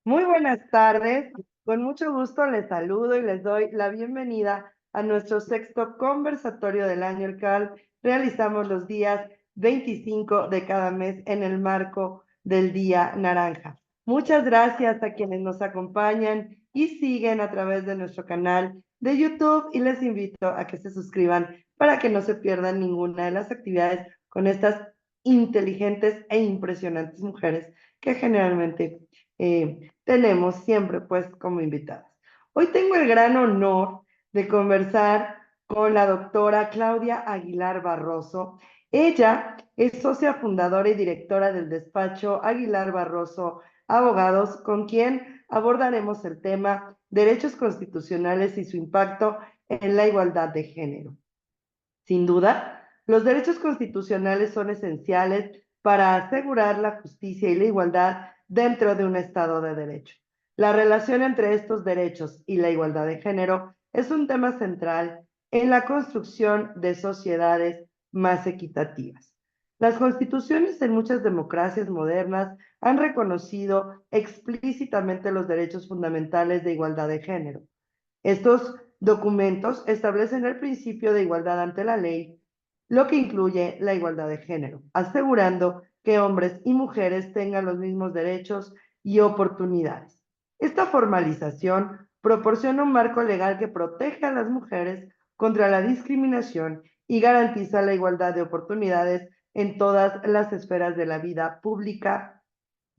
Muy buenas tardes. Con mucho gusto les saludo y les doy la bienvenida a nuestro sexto conversatorio del año, el cual realizamos los días 25 de cada mes en el marco del Día Naranja. Muchas gracias a quienes nos acompañan y siguen a través de nuestro canal de YouTube y les invito a que se suscriban para que no se pierdan ninguna de las actividades con estas inteligentes e impresionantes mujeres que generalmente tenemos siempre pues como invitadas. Hoy tengo el gran honor de conversar con la doctora Claudia Aguilar Barroso. Ella es socia fundadora y directora del despacho Aguilar Barroso Abogados, con quien abordaremos el tema derechos constitucionales y su impacto en la igualdad de género. Sin duda, los derechos constitucionales son esenciales para asegurar la justicia y la igualdad dentro de un Estado de Derecho. La relación entre estos derechos y la igualdad de género es un tema central en la construcción de sociedades más equitativas. Las constituciones en muchas democracias modernas han reconocido explícitamente los derechos fundamentales de igualdad de género. Estos documentos establecen el principio de igualdad ante la ley, lo que incluye la igualdad de género, asegurando que hombres y mujeres tengan los mismos derechos y oportunidades. Esta formalización proporciona un marco legal que protege a las mujeres contra la discriminación y garantiza la igualdad de oportunidades en todas las esferas de la vida pública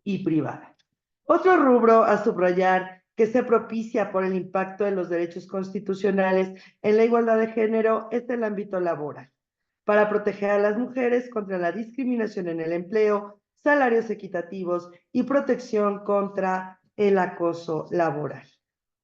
y privada. Otro rubro a subrayar que se propicia por el impacto de los derechos constitucionales en la igualdad de género es el ámbito laboral, para proteger a las mujeres contra la discriminación en el empleo, salarios equitativos y protección contra el acoso laboral.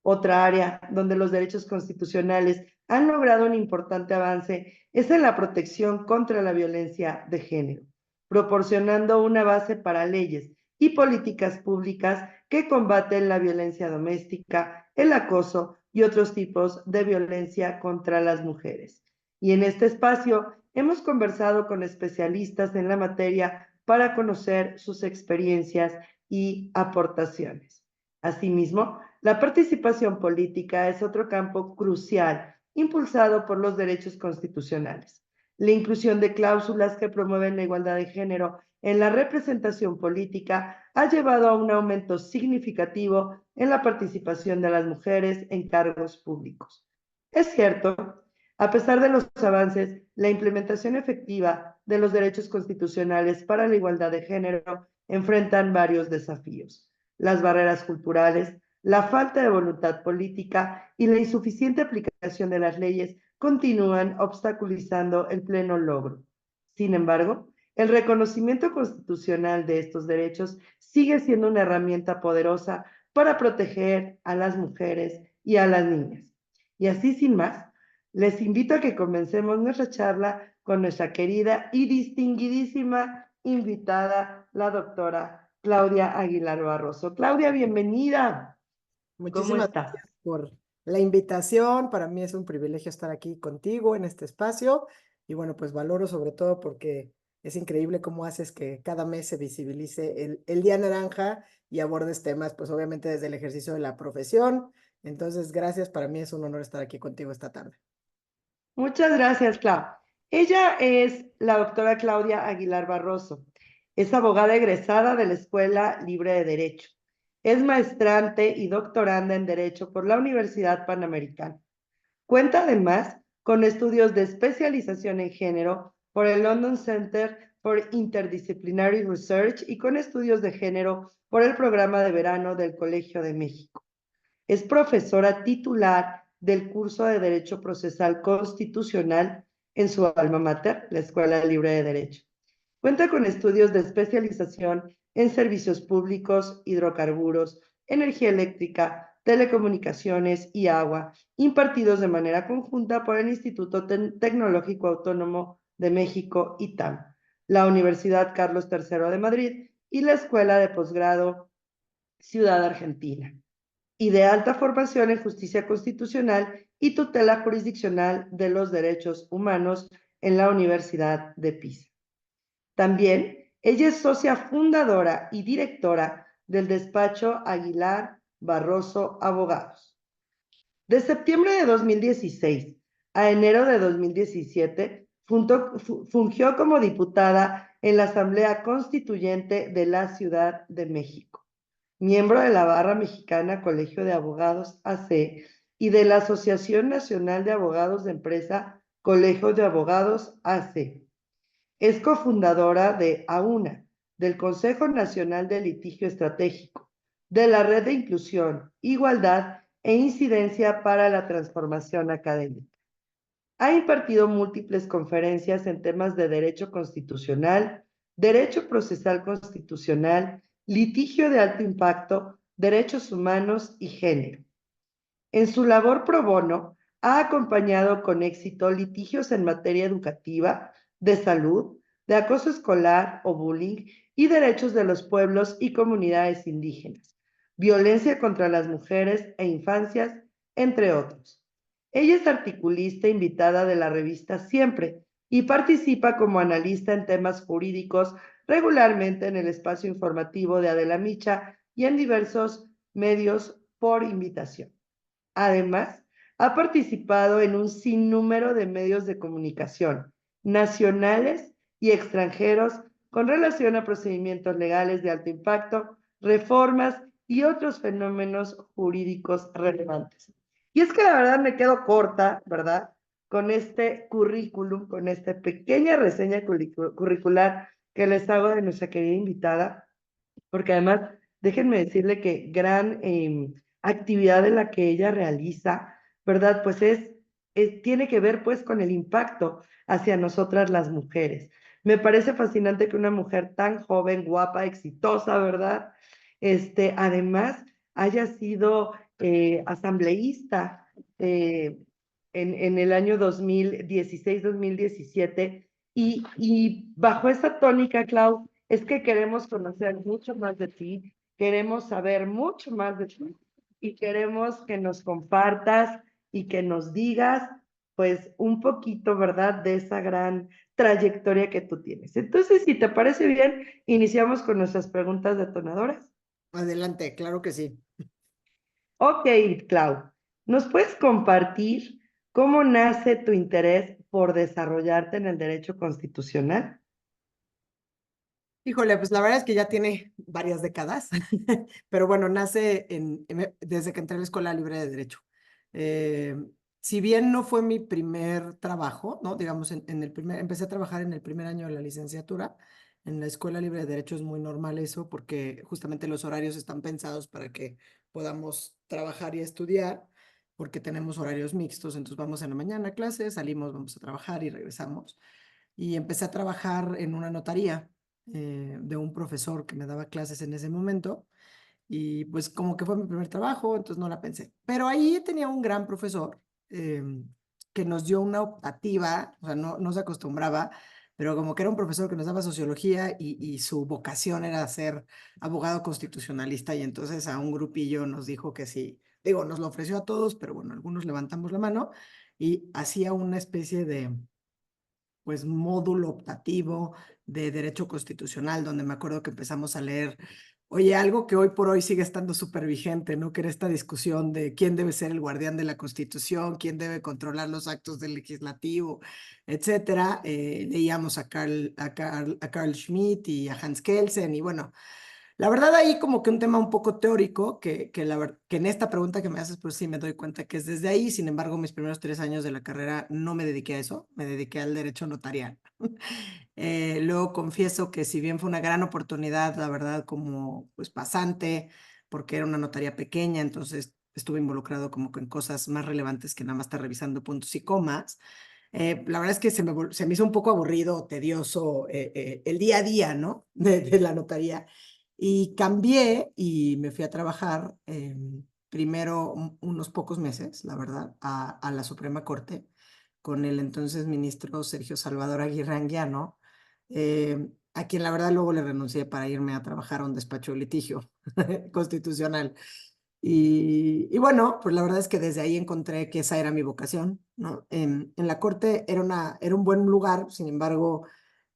Otra área donde los derechos constitucionales han logrado un importante avance es en la protección contra la violencia de género, proporcionando una base para leyes y políticas públicas que combaten la violencia doméstica, el acoso y otros tipos de violencia contra las mujeres. Y en este espacio hemos conversado con especialistas en la materia para conocer sus experiencias y aportaciones. Asimismo, la participación política es otro campo crucial impulsado por los derechos constitucionales. La inclusión de cláusulas que promueven la igualdad de género en la representación política ha llevado a un aumento significativo en la participación de las mujeres en cargos públicos. Es cierto, a pesar de los avances, la implementación efectiva de los derechos constitucionales para la igualdad de género enfrentan varios desafíos. Las barreras culturales, la falta de voluntad política y la insuficiente aplicación de las leyes continúan obstaculizando el pleno logro. Sin embargo, el reconocimiento constitucional de estos derechos sigue siendo una herramienta poderosa para proteger a las mujeres y a las niñas. Y así, sin más, les invito a que comencemos nuestra charla con nuestra querida y distinguidísima invitada, la doctora Claudia Aguilar Barroso. Claudia, bienvenida. ¿Cómo Muchísimas estás? gracias por la invitación. Para mí es un privilegio estar aquí contigo en este espacio. Y bueno, pues valoro sobre todo porque es increíble cómo haces que cada mes se visibilice el Día Naranja y abordes temas, pues obviamente desde el ejercicio de la profesión. Entonces, gracias. Para mí es un honor estar aquí contigo esta tarde. Muchas gracias, Clau. Ella es la doctora Claudia Aguilar Barroso. Es abogada egresada de la Escuela Libre de Derecho. Es maestrante y doctoranda en Derecho por la Universidad Panamericana. Cuenta además con estudios de especialización en género por el London Center for Interdisciplinary Research y con estudios de género por el programa de verano del Colegio de México. Es profesora titular del curso de Derecho Procesal Constitucional en su alma mater, la Escuela Libre de Derecho. Cuenta con estudios de especialización en servicios públicos, hidrocarburos, energía eléctrica, telecomunicaciones y agua, impartidos de manera conjunta por el Instituto Tecnológico Autónomo de México, ITAM, la Universidad Carlos III de Madrid y la Escuela de Posgrado Ciudad Argentina, y de alta formación en justicia constitucional y tutela jurisdiccional de los derechos humanos en la Universidad de Pisa. También ella es socia fundadora y directora del despacho Aguilar Barroso Abogados. De septiembre de 2016 a enero de 2017, fungió como diputada en la Asamblea Constituyente de la Ciudad de México, miembro de la Barra Mexicana Colegio de Abogados AC y de la Asociación Nacional de Abogados de Empresa Colegio de Abogados AC. Es cofundadora de AUNA, del Consejo Nacional de Litigio Estratégico, de la Red de Inclusión, Igualdad e Incidencia para la Transformación Académica. Ha impartido múltiples conferencias en temas de derecho constitucional, derecho procesal constitucional, litigio de alto impacto, derechos humanos y género. En su labor pro bono, ha acompañado con éxito litigios en materia educativa, de salud, de acoso escolar o bullying y derechos de los pueblos y comunidades indígenas, violencia contra las mujeres e infancias, entre otros. Ella es articulista invitada de la revista Siempre y participa como analista en temas jurídicos regularmente en el espacio informativo de Adela Micha y en diversos medios por invitación. Además, ha participado en un sinnúmero de medios de comunicación, nacionales y extranjeros, con relación a procedimientos legales de alto impacto, reformas y otros fenómenos jurídicos relevantes. Y es que la verdad me quedo corta, ¿verdad? Con este currículum, con esta pequeña reseña curricular que les hago de nuestra querida invitada, porque además, déjenme decirle que gran actividad en la que ella realiza, ¿verdad? Pues tiene que ver pues con el impacto hacia nosotras las mujeres. Me parece fascinante que una mujer tan joven, guapa, exitosa, ¿verdad? Además, haya sido asambleísta en el año 2016-2017 y bajo esa tónica, Clau, es que queremos conocer mucho más de ti, queremos saber mucho más de ti y queremos que nos compartas y que nos digas, pues, un poquito, ¿verdad?, de esa gran trayectoria que tú tienes. Entonces, si te parece bien, iniciamos con nuestras preguntas detonadoras. Adelante, claro que sí. Ok, Clau, ¿nos puedes compartir cómo nace tu interés por desarrollarte en el derecho constitucional? Híjole, pues la verdad es que ya tiene varias décadas, pero bueno, nace desde que entré a la Escuela Libre de Derecho. Eh, si bien no fue mi primer trabajo, ¿no? Digamos, empecé a trabajar en el primer año de la licenciatura. En la Escuela Libre de Derecho es muy normal eso porque justamente los horarios están pensados para que podamos trabajar y estudiar, porque tenemos horarios mixtos, entonces vamos en la mañana a clase, salimos, vamos a trabajar y regresamos. Y empecé a trabajar en una notaría de un profesor que me daba clases en ese momento y pues como que fue mi primer trabajo, entonces no la pensé. Pero ahí tenía un gran profesor que nos dio una optativa, o sea, no se acostumbraba, pero como que era un profesor que nos daba sociología y su vocación era ser abogado constitucionalista y entonces a un grupillo nos dijo que sí, digo, nos lo ofreció a todos, pero bueno, algunos levantamos la mano y hacía una especie de pues módulo optativo de derecho constitucional, donde me acuerdo que empezamos a leer, oye, algo que hoy por hoy sigue estando súper vigente, ¿no? Que era esta discusión de quién debe ser el guardián de la Constitución, quién debe controlar los actos del legislativo, etcétera. Leíamos a Carl Schmitt y a Hans Kelsen, y bueno, la verdad ahí como que un tema un poco teórico, que en esta pregunta que me haces, pues sí me doy cuenta que es desde ahí. Sin embargo, mis primeros 3 años de la carrera no me dediqué a eso, me dediqué al derecho notarial. Luego confieso que si bien fue una gran oportunidad, la verdad, como pues pasante, porque era una notaría pequeña, entonces estuve involucrado como que en cosas más relevantes que nada más estar revisando puntos y comas. La verdad es que se me hizo un poco aburrido, tedioso el día a día, ¿no? De la notaría. Y cambié y me fui a trabajar primero unos pocos meses, la verdad, a la Suprema Corte con el entonces ministro Sergio Salvador Aguirre Anguiano, a quien la verdad luego le renuncié para irme a trabajar a un despacho de litigio constitucional. Y bueno, pues la verdad es que desde ahí encontré que esa era mi vocación, ¿no? En la corte era un buen lugar, sin embargo,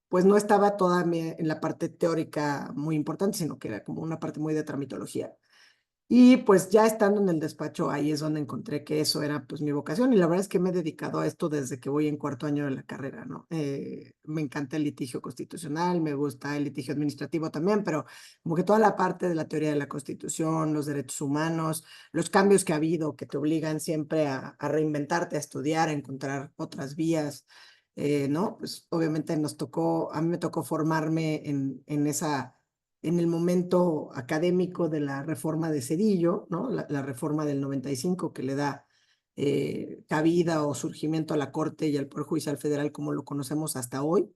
pues no estaba toda en la parte teórica muy importante, sino que era como una parte muy de tramitología. Y pues ya estando en el despacho, ahí es donde encontré que eso era pues mi vocación y la verdad es que me he dedicado a esto desde que voy en cuarto año de la carrera, ¿no? Me encanta el litigio constitucional, me gusta el litigio administrativo también, pero como que toda la parte de la teoría de la Constitución, los derechos humanos, los cambios que ha habido que te obligan siempre a reinventarte, a estudiar, a encontrar otras vías, ¿no? Pues obviamente a mí me tocó formarme en esa en el momento académico de la reforma de Zedillo, ¿no? La reforma del 95 que le da cabida o surgimiento a la Corte y al Poder Judicial Federal como lo conocemos hasta hoy.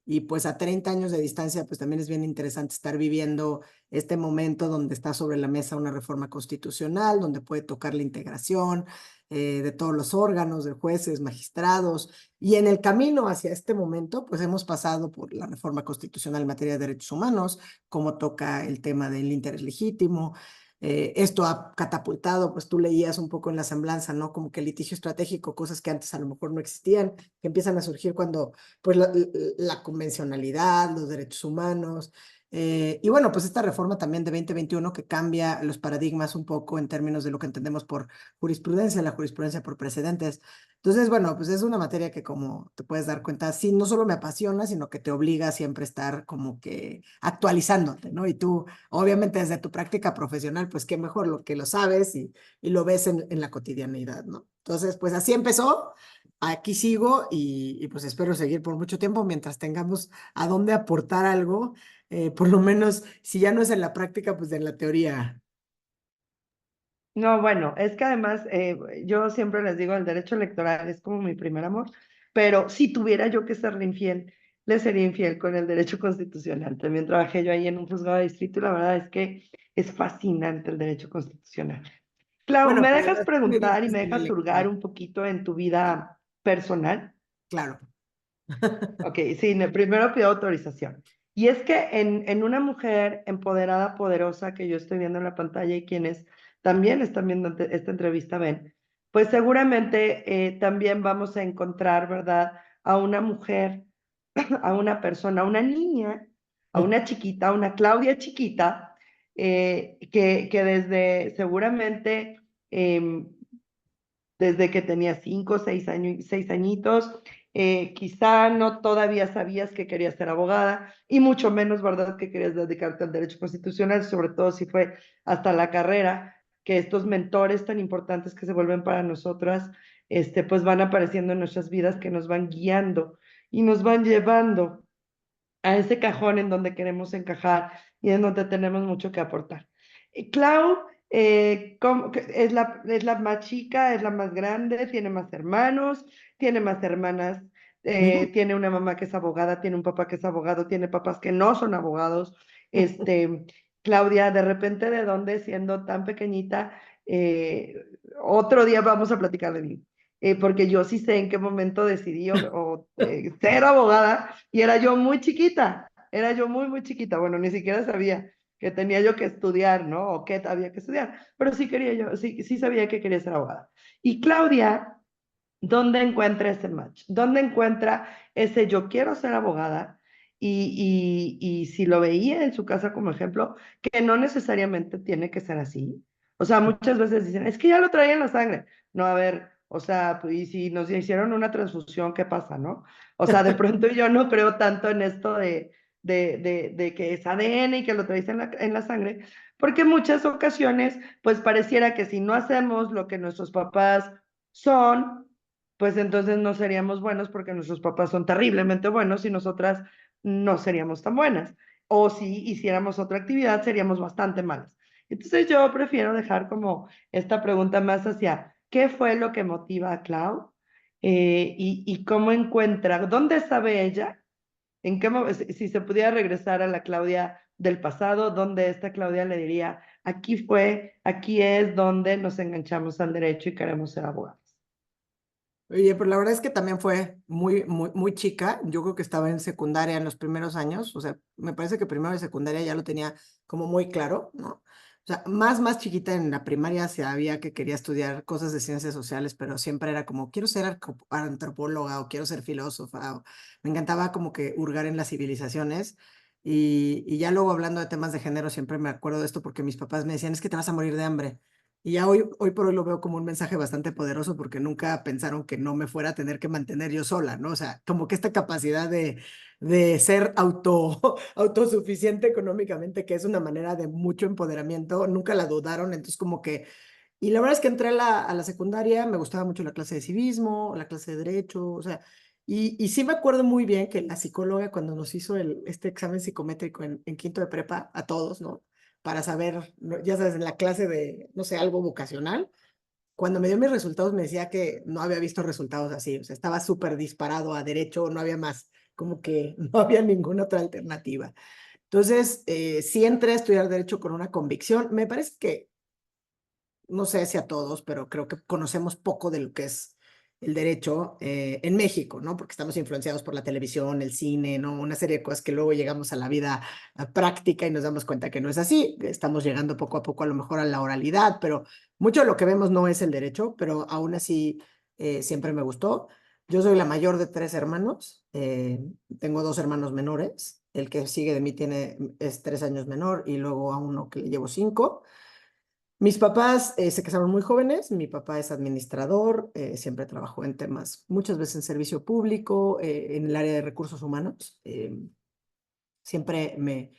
Y pues a 30 años de distancia, pues también es bien interesante estar viviendo este momento donde está sobre la mesa una reforma constitucional, donde puede tocar la integración de todos los órganos, de jueces, magistrados, y en el camino hacia este momento, pues hemos pasado por la reforma constitucional en materia de derechos humanos, cómo toca el tema del interés legítimo. Esto ha catapultado, pues tú leías un poco en la semblanza, ¿no? Como que el litigio estratégico, cosas que antes a lo mejor no existían, que empiezan a surgir cuando, pues la convencionalidad, los derechos humanos. Y bueno, pues esta reforma también de 2021 que cambia los paradigmas un poco en términos de lo que entendemos por jurisprudencia, la jurisprudencia por precedentes. Entonces, bueno, pues es una materia que como te puedes dar cuenta, sí, no solo me apasiona, sino que te obliga a siempre estar como que actualizándote, ¿no? Y tú, obviamente desde tu práctica profesional, pues qué mejor lo que lo sabes y lo ves en la cotidianeidad, ¿no? Entonces, pues así empezó, aquí sigo y pues espero seguir por mucho tiempo mientras tengamos a dónde aportar algo, por lo menos si ya no es en la práctica, pues en la teoría. No, bueno, es que además yo siempre les digo, el derecho electoral es como mi primer amor, pero si tuviera yo que serle infiel, le sería infiel con el derecho constitucional. También trabajé yo ahí en un juzgado de distrito y la verdad es que es fascinante el derecho constitucional. Clau, Bueno, ¿me pues dejas además tú me preguntar y dices me del dejas hurgar electoral. un poquito en tu vida personal? Claro. Ok, sí, primero pido autorización. Y es que en una mujer empoderada, poderosa, que yo estoy viendo en la pantalla y quienes también están viendo esta entrevista ven, pues seguramente también vamos a encontrar, ¿verdad? A una mujer, a una persona, a una niña, a una chiquita, a una Claudia chiquita, que desde seguramente em, desde que tenía 5 o 6 años, 6 añitos. Quizá no todavía sabías que querías ser abogada y mucho menos, ¿verdad?, que querías dedicarte al derecho constitucional, sobre todo si fue hasta la carrera, que estos mentores tan importantes que se vuelven para nosotras, pues van apareciendo en nuestras vidas, que nos van guiando y nos van llevando a ese cajón en donde queremos encajar y en donde tenemos mucho que aportar. Clau es la más chica, es la más grande, tiene más hermanos, tiene más hermanas, Ujú. tiene una mamá que es abogada, tiene un papá que es abogado, tiene papás que no son abogados. Este, Claudia, de repente, ¿de dónde siendo tan pequeñita? Eh, Otro día vamos a platicar de mí, porque yo sí sé en qué momento decidí ser abogada y era yo muy chiquita, era yo muy, muy chiquita. Bueno, ni siquiera sabía que tenía yo que estudiar, ¿no? O qué había que estudiar, pero sí quería yo, sí, sí sabía que quería ser abogada. Y Claudia, ¿dónde encuentra ese match? ¿Dónde encuentra ese yo quiero ser abogada? Y si lo veía en su casa como ejemplo, que no necesariamente tiene que ser así. O sea, muchas veces dicen, es que ya lo traía en la sangre. No, a ver, o sea, pues, y si nos hicieron una transfusión, ¿qué pasa, no? O sea, de pronto yo no creo tanto en esto de que es ADN y que lo traes en la sangre, porque en muchas ocasiones, pues pareciera que si no hacemos lo que nuestros papás son, pues entonces no seríamos buenos porque nuestros papás son terriblemente buenos y nosotras no seríamos tan buenas. O si hiciéramos otra actividad, seríamos bastante malas. Entonces yo prefiero dejar como esta pregunta más hacia qué fue lo que motiva a Clau, y cómo encuentra, dónde sabe ella, en qué si se pudiera regresar a la Claudia del pasado, donde esta Claudia le diría, aquí fue, aquí es donde nos enganchamos al derecho y queremos ser abogados. Oye, pero la verdad es que también fue muy chica. Yo creo que estaba en secundaria en los primeros años. O sea, me parece que primero de secundaria ya lo tenía como muy claro, ¿no? O sea, más chiquita en la primaria sabía que quería estudiar cosas de ciencias sociales, pero siempre era como, quiero ser antropóloga o quiero ser filósofa. Me encantaba como que hurgar en las civilizaciones. Y ya luego hablando de temas de género, siempre me acuerdo de esto porque mis papás me decían, es que te vas a morir de hambre. Y ya hoy por hoy lo veo como un mensaje bastante poderoso porque nunca pensaron que no me fuera a tener que mantener yo sola, ¿no? O sea, como que esta capacidad de ser autosuficiente económicamente, que es una manera de mucho empoderamiento, nunca la dudaron, entonces como que, y la verdad es que entré a la secundaria, me gustaba mucho la clase de civismo, la clase de derecho, o sea, y sí me acuerdo muy bien que la psicóloga cuando nos hizo este examen psicométrico en quinto de prepa, a todos, ¿no? Para saber, ya sabes, en la clase de, no sé, algo vocacional, cuando me dio mis resultados me decía que no había visto resultados así, o sea, estaba súper disparado a derecho, no había más, como que no había ninguna otra alternativa. Entonces, sí entré a estudiar derecho con una convicción. Me parece que no sé si a todos, pero creo que conocemos poco de lo que es el derecho en México, ¿no? Porque estamos influenciados por la televisión, el cine, ¿no? Una serie de cosas que luego llegamos a la vida práctica y nos damos cuenta que no es así. Estamos llegando poco a poco a lo mejor a la oralidad, pero mucho de lo que vemos no es el derecho, pero aún así siempre me gustó. Yo soy la mayor de tres hermanos, tengo dos hermanos menores, el que sigue de mí es 3 años menor y luego a uno que le llevo 5. Mis papás se casaron muy jóvenes, mi papá es administrador, siempre trabajó en temas, muchas veces en servicio público, en el área de recursos humanos. Siempre me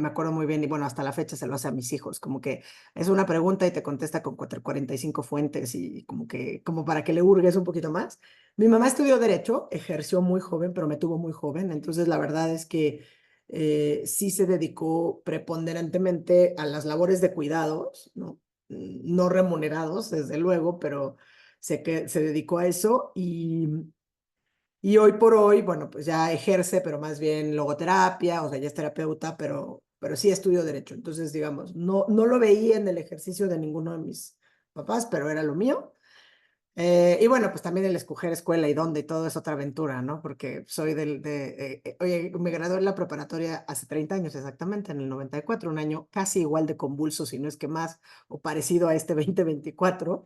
acuerdo muy bien, y bueno, hasta la fecha se lo hace a mis hijos, como que es una pregunta y te contesta con 45 fuentes y como para que le hurgues un poquito más. Mi mamá estudió Derecho, ejerció muy joven, pero me tuvo muy joven, entonces la verdad es que sí se dedicó preponderantemente a las labores de cuidados, ¿no? No remunerados, desde luego, pero se dedicó a eso y hoy por hoy, bueno, pues ya ejerce, pero más bien logoterapia, o sea, ya es terapeuta, pero sí estudió derecho. Entonces, digamos, no lo veía en el ejercicio de ninguno de mis papás, pero era lo mío. Y bueno, pues también el escoger escuela y dónde y todo es otra aventura, ¿no? Porque soy oye, me gradué en la preparatoria hace 30 años exactamente, en el 94, un año casi igual de convulso, si no es que más, o parecido a este 2024.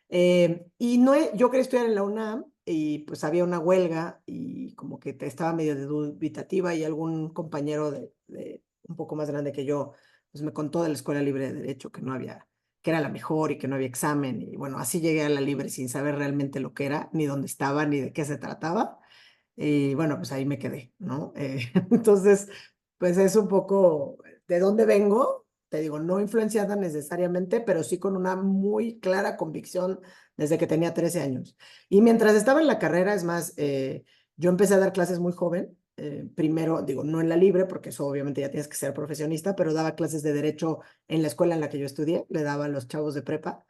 Y no, yo quería estudiar en la UNAM y pues había una huelga y como que estaba medio dubitativa y algún compañero un poco más grande que yo pues me contó de la Escuela Libre de Derecho que no había, que era la mejor y que no había examen y bueno, así llegué a la Libre sin saber realmente lo que era, ni dónde estaba, ni de qué se trataba. Y bueno, pues ahí me quedé, ¿no? Entonces, pues es un poco de dónde vengo, te digo, no influenciada necesariamente, pero sí con una muy clara convicción desde que tenía 13 años. Y mientras estaba en la carrera, es más, yo empecé a dar clases muy joven. Primero, digo, no en la libre, porque eso obviamente ya tienes que ser profesionista, pero daba clases de derecho en la escuela en la que yo estudié, le daba a los chavos de prepa.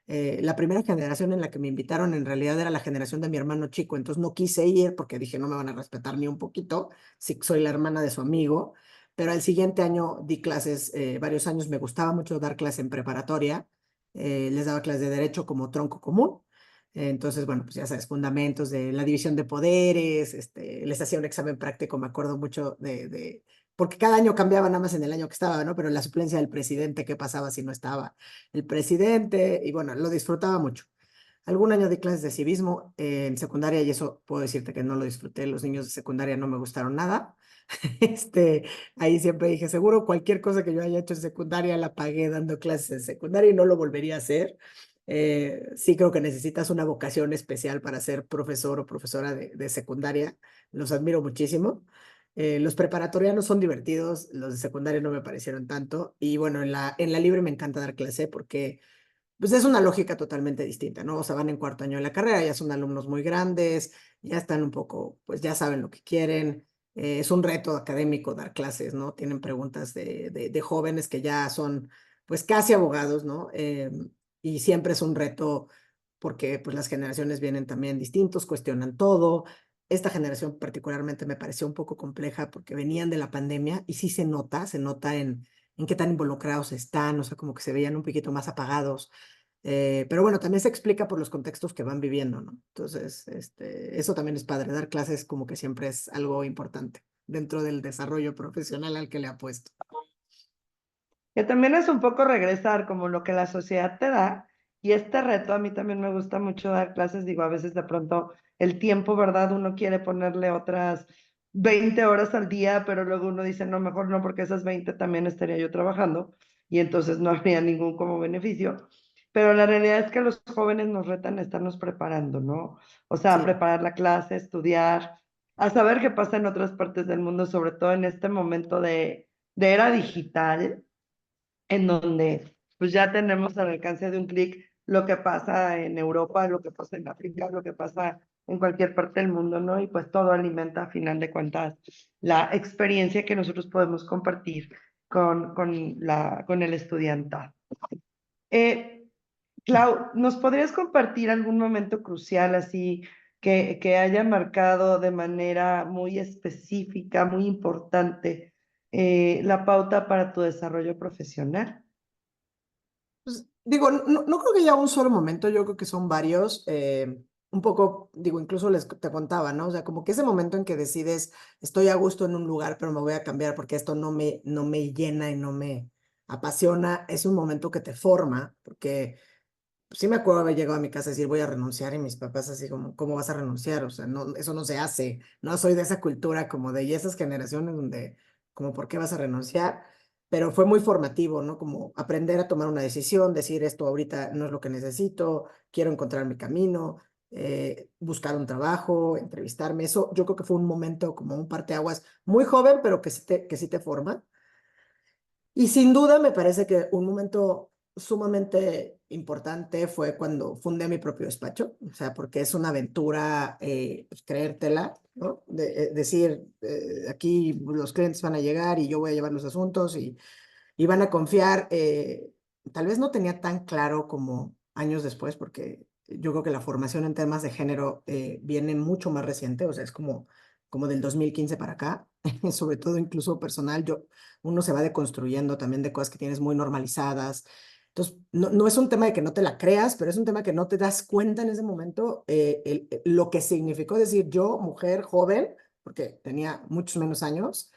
La primera generación en la que me invitaron en realidad era la generación de mi hermano chico, entonces no quise ir porque dije no me van a respetar ni un poquito, si soy la hermana de su amigo, pero al siguiente año di clases, varios años, me gustaba mucho dar clases en preparatoria, les daba clases de derecho como tronco común, entonces bueno, pues ya sabes, fundamentos de la división de poderes, les hacía un examen práctico, me acuerdo mucho porque cada año cambiaba nada más en el año que estaba, ¿no? Pero la suplencia del presidente, ¿qué pasaba si no estaba el presidente? Y bueno, lo disfrutaba mucho. Algún año di clases de civismo en secundaria y eso puedo decirte que no lo disfruté. Los niños de secundaria no me gustaron nada. Este, ahí siempre dije, seguro cualquier cosa que yo haya hecho en secundaria la pagué dando clases en secundaria y no lo volvería a hacer. Sí creo que necesitas una vocación especial para ser profesor o profesora de secundaria. Los admiro muchísimo. Los preparatorianos son divertidos, los de secundaria no me parecieron tanto. Y bueno, en la libre me encanta dar clase porque pues es una lógica totalmente distinta, ¿no? O sea, van en cuarto año de la carrera, ya son alumnos muy grandes, ya están un poco, pues ya saben lo que quieren. Es un reto académico dar clases, ¿no? Tienen preguntas de jóvenes que ya son, pues casi abogados, ¿no? Y siempre es un reto porque, pues las generaciones vienen también distintos, cuestionan todo. Esta generación particularmente me pareció un poco compleja porque venían de la pandemia y sí se nota en qué tan involucrados están, o sea, como que se veían un poquito más apagados. Pero bueno, también se explica por los contextos que van viviendo, ¿no? Entonces, eso también es padre. Dar clases como que siempre es algo importante dentro del desarrollo profesional al que le apuesto. que también es un poco regresar como lo que la sociedad te da. Y este reto a mí también me gusta mucho dar clases, digo, a veces de pronto el tiempo, ¿verdad? Uno quiere ponerle otras 20 horas al día, pero luego uno dice, no, mejor no, porque esas 20 también estaría yo trabajando y entonces no habría ningún como beneficio. Pero la realidad es que los jóvenes nos retan a estarnos preparando, ¿no? O sea, a Sí. preparar la clase, estudiar, a saber qué pasa en otras partes del mundo, sobre todo en este momento de era digital, en donde pues ya tenemos al alcance de un clic lo que pasa en Europa, lo que pasa en África, lo que pasa en cualquier parte del mundo, ¿no? Y pues todo alimenta a final de cuentas la experiencia que nosotros podemos compartir con el estudiante. Eh, Clau, ¿nos podrías compartir algún momento crucial así que haya marcado de manera muy específica, muy importante, la pauta para tu desarrollo profesional? Pues, digo, no creo que haya un solo momento, yo creo que son varios. Un poco, digo, incluso te contaba, ¿no? O sea, como que ese momento en que decides, estoy a gusto en un lugar, pero me voy a cambiar porque esto no me llena y no me apasiona, es un momento que te forma, porque sí me acuerdo haber llegado a mi casa y decir, voy a renunciar, y mis papás así como, ¿cómo vas a renunciar? O sea, no, eso no se hace, no soy de esa cultura como de, y esas generaciones donde, como, ¿por qué vas a renunciar? Pero fue muy formativo, ¿no? Como aprender a tomar una decisión, decir, esto ahorita no es lo que necesito, quiero encontrar mi camino, buscar un trabajo, entrevistarme, eso yo creo que fue un momento como un parteaguas muy joven, pero que sí te forma. Y sin duda me parece que un momento sumamente importante fue cuando fundé mi propio despacho, o sea, porque es una aventura, pues, creértela, ¿no? Decir, aquí los clientes van a llegar y yo voy a llevar los asuntos y van a confiar. Tal vez no tenía tan claro como años después, porque yo creo que la formación en temas de género viene mucho más reciente, o sea, es como del 2015 para acá, sobre todo incluso personal, uno se va deconstruyendo también de cosas que tienes muy normalizadas. Entonces, no es un tema de que no te la creas, pero es un tema que no te das cuenta en ese momento lo que significó decir yo, mujer joven, porque tenía muchos menos años,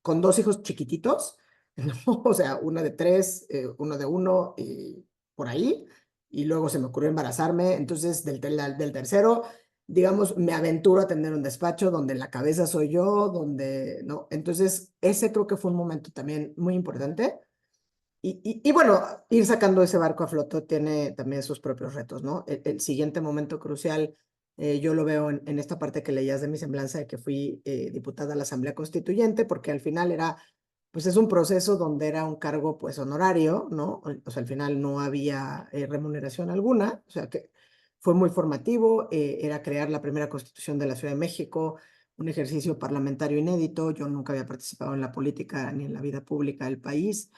con dos hijos chiquititos, ¿no? O sea, una de 3, uno de 1 y por ahí, y luego se me ocurrió embarazarme, entonces del tercero, digamos, me aventuro a tener un despacho donde la cabeza soy yo, donde, ¿no? Entonces, ese creo que fue un momento también muy importante. Y bueno, ir sacando ese barco a flote tiene también sus propios retos, ¿no? El siguiente momento crucial, yo lo veo en esta parte que leías de mi semblanza de que fui diputada a la Asamblea Constituyente, porque al final era, pues es un proceso donde era un cargo pues honorario, ¿no? O sea, al final no había remuneración alguna, o sea que fue muy formativo, era crear la primera Constitución de la Ciudad de México, un ejercicio parlamentario inédito, yo nunca había participado en la política ni en la vida pública del país.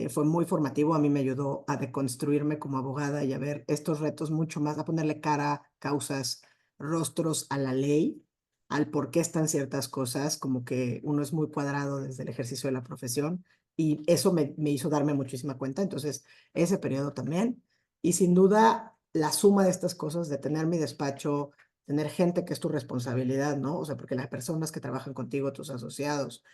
Fue muy formativo, a mí me ayudó a deconstruirme como abogada y a ver estos retos mucho más, a ponerle cara, causas, rostros a la ley, al por qué están ciertas cosas, como que uno es muy cuadrado desde el ejercicio de la profesión, y eso me hizo darme muchísima cuenta, entonces ese periodo también. Y sin duda la suma de estas cosas, de tener mi despacho, tener gente que es tu responsabilidad, ¿no? O sea, porque las personas que trabajan contigo, tus asociados,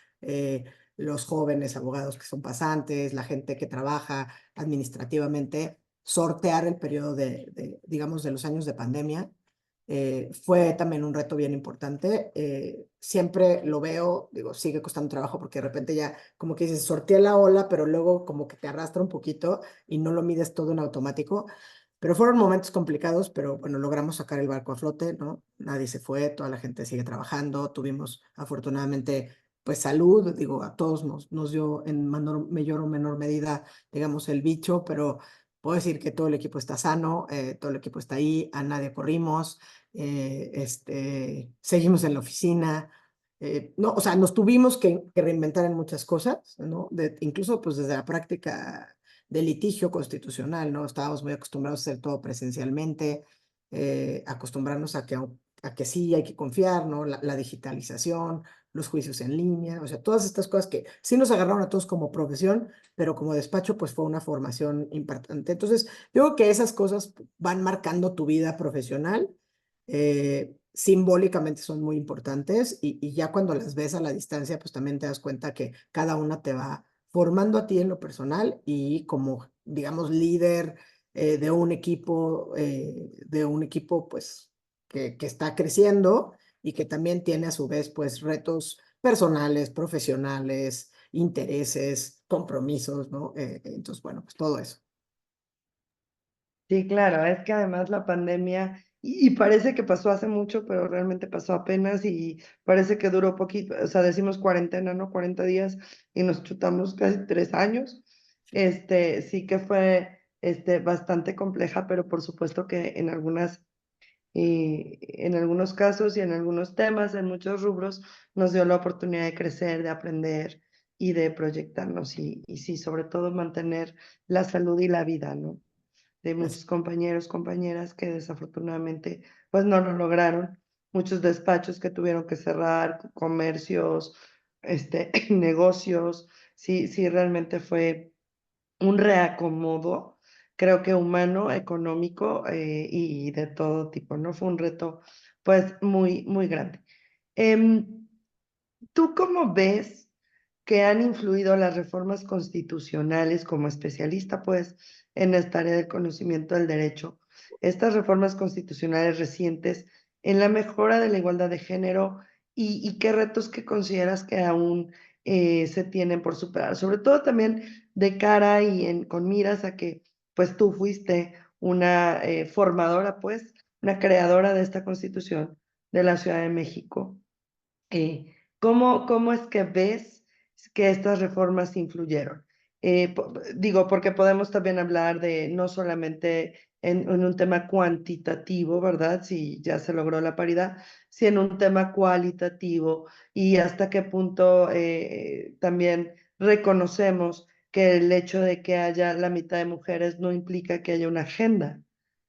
los jóvenes abogados que son pasantes, la gente que trabaja administrativamente, sortear el periodo digamos, de los años de pandemia. Fue también un reto bien importante. Siempre lo veo, digo, sigue costando trabajo porque de repente ya como que dices, sorteé la ola, pero luego como que te arrastra un poquito y no lo mides todo en automático. Pero fueron momentos complicados, pero bueno, logramos sacar el barco a flote, ¿no? Nadie se fue, toda la gente sigue trabajando. Tuvimos afortunadamente pues salud, digo, a todos nos dio en mayor o menor medida, digamos, el bicho, pero puedo decir que todo el equipo está sano, todo el equipo está ahí, a nadie corrimos, seguimos en la oficina. No, o sea, nos tuvimos que reinventar en muchas cosas, ¿no? Incluso pues desde la práctica de litigio constitucional, ¿no? Estábamos muy acostumbrados a hacer todo presencialmente, acostumbrarnos a que sí hay que confiar, ¿no? La digitalización, los juicios en línea, o sea, todas estas cosas que sí nos agarraron a todos como profesión, pero como despacho, pues fue una formación importante. Entonces, yo creo que esas cosas van marcando tu vida profesional, simbólicamente son muy importantes y ya cuando las ves a la distancia, pues también te das cuenta que cada una te va formando a ti en lo personal y como, digamos, líder de un equipo, pues, que está creciendo y que también tiene a su vez, pues, retos personales, profesionales, intereses, compromisos, ¿no? Entonces, bueno, pues todo eso. Sí, claro, es que además la pandemia, y parece que pasó hace mucho, pero realmente pasó apenas y parece que duró poquito, o sea, decimos cuarentena, ¿no? 40 días y nos chutamos casi 3 años. Sí que fue bastante compleja, pero por supuesto que en algunos casos y en algunos temas, en muchos rubros, nos dio la oportunidad de crecer, de aprender y de proyectarnos y sí, sobre todo mantener la salud y la vida, ¿no? De Así, muchos compañeros, compañeras que desafortunadamente pues no lo lograron, muchos despachos que tuvieron que cerrar, comercios, negocios, sí, sí, realmente fue un reacomodo, creo que humano, económico y de todo tipo, ¿no? Fue un reto pues muy, muy grande. Em, ¿Tú cómo ves que han influido las reformas constitucionales como especialista, pues, en esta área del conocimiento del derecho, estas reformas constitucionales recientes en la mejora de la igualdad de género y qué retos que consideras que aún se tienen por superar? Sobre todo también de cara con miras a que, pues, tú fuiste una formadora, pues, una creadora de esta constitución de la Ciudad de México. ¿Cómo es que ves que estas reformas influyeron? Digo, porque podemos también hablar de no solamente en un tema cuantitativo, ¿verdad? Si ya se logró la paridad, sino en un tema cualitativo y hasta qué punto también reconocemos que el hecho de que haya la mitad de mujeres no implica que haya una agenda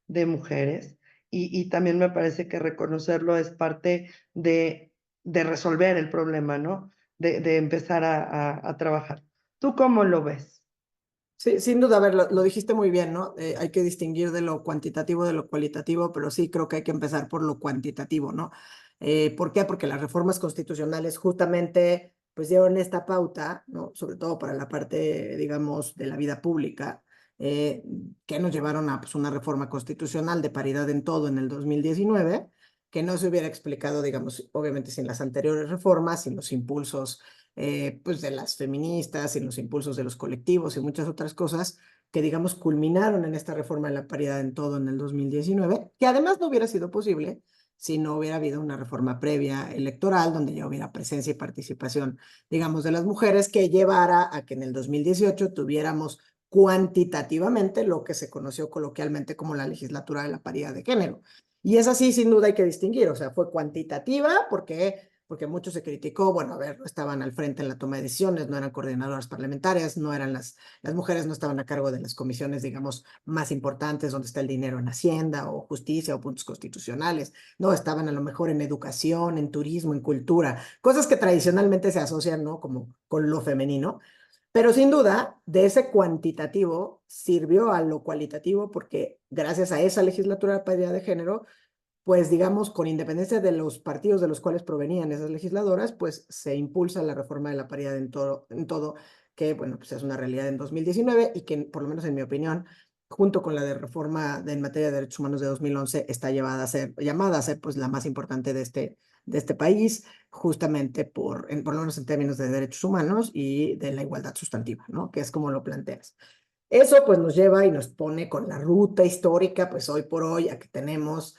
de mujeres. Y también me parece que reconocerlo es parte de resolver el problema, ¿no? De empezar a trabajar. ¿Tú cómo lo ves? sí, sin duda, a ver, lo dijiste muy bien, ¿no? Hay que distinguir de lo cuantitativo de lo cualitativo, pero sí creo que hay que empezar por lo cuantitativo, ¿no? ¿Por qué? Porque las reformas constitucionales justamente pues dieron esta pauta, ¿no? Sobre todo para la parte, digamos, de la vida pública, eh, que nos llevaron a pues, una reforma constitucional de paridad en todo en el 2019, que no se hubiera explicado, digamos, obviamente sin las anteriores reformas, sin los impulsos pues de las feministas y los impulsos de los colectivos y muchas otras cosas que, digamos, culminaron en esta reforma de la paridad en todo en el 2019, que además no hubiera sido posible si no hubiera habido una reforma previa electoral donde ya hubiera presencia y participación, digamos, de las mujeres que llevara a que en el 2018 tuviéramos cuantitativamente lo que se conoció coloquialmente como la legislatura de la paridad de género. Y es así, sin duda hay que distinguir, o sea, fue cuantitativa porque mucho se criticó, bueno, a ver, no estaban al frente en la toma de decisiones, no eran coordinadoras parlamentarias, no eran las mujeres no estaban a cargo de las comisiones, digamos, más importantes, donde está el dinero en Hacienda o Justicia o puntos constitucionales, no, estaban a lo mejor en educación, en turismo, en cultura, cosas que tradicionalmente se asocian, ¿no? Como con lo femenino, pero sin duda, de ese cuantitativo sirvió a lo cualitativo porque gracias a esa legislatura de paridad de género pues digamos, con independencia de los partidos de los cuales provenían esas legisladoras, pues se impulsa la reforma de la paridad en todo que, bueno, pues es una realidad en 2019 y que, por lo menos en mi opinión, junto con la de reforma en materia de derechos humanos de 2011, está llamada a ser pues la más importante de este país, justamente por lo menos en términos de derechos humanos y de la igualdad sustantiva, ¿no? Que es como lo planteas. Eso pues nos lleva y nos pone con la ruta histórica, pues hoy por hoy, a que tenemos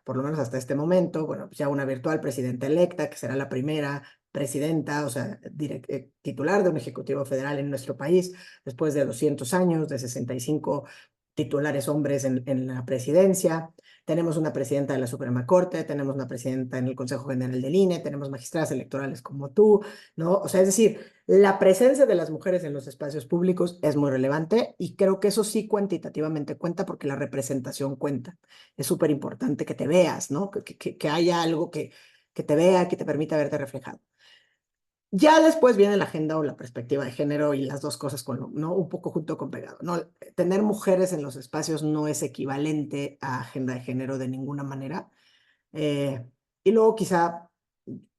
por lo menos hasta este momento, bueno, pues ya una virtual presidenta electa, que será la primera presidenta, o sea, titular de un ejecutivo federal en nuestro país, después de 200 años, de 65 titulares hombres en la presidencia. Tenemos una presidenta de la Suprema Corte, tenemos una presidenta en el Consejo General del INE, tenemos magistradas electorales como tú, ¿no? O sea, es decir, la presencia de las mujeres en los espacios públicos es muy relevante y creo que eso sí cuantitativamente cuenta porque la representación cuenta. Es súper importante que te veas, ¿no? Que haya algo que te vea, que te permita verte reflejado. Ya después viene la agenda o la perspectiva de género y las dos cosas ¿no? Un poco junto con pegado, ¿no? Tener mujeres en los espacios no es equivalente a agenda de género de ninguna manera. Eh, y luego quizá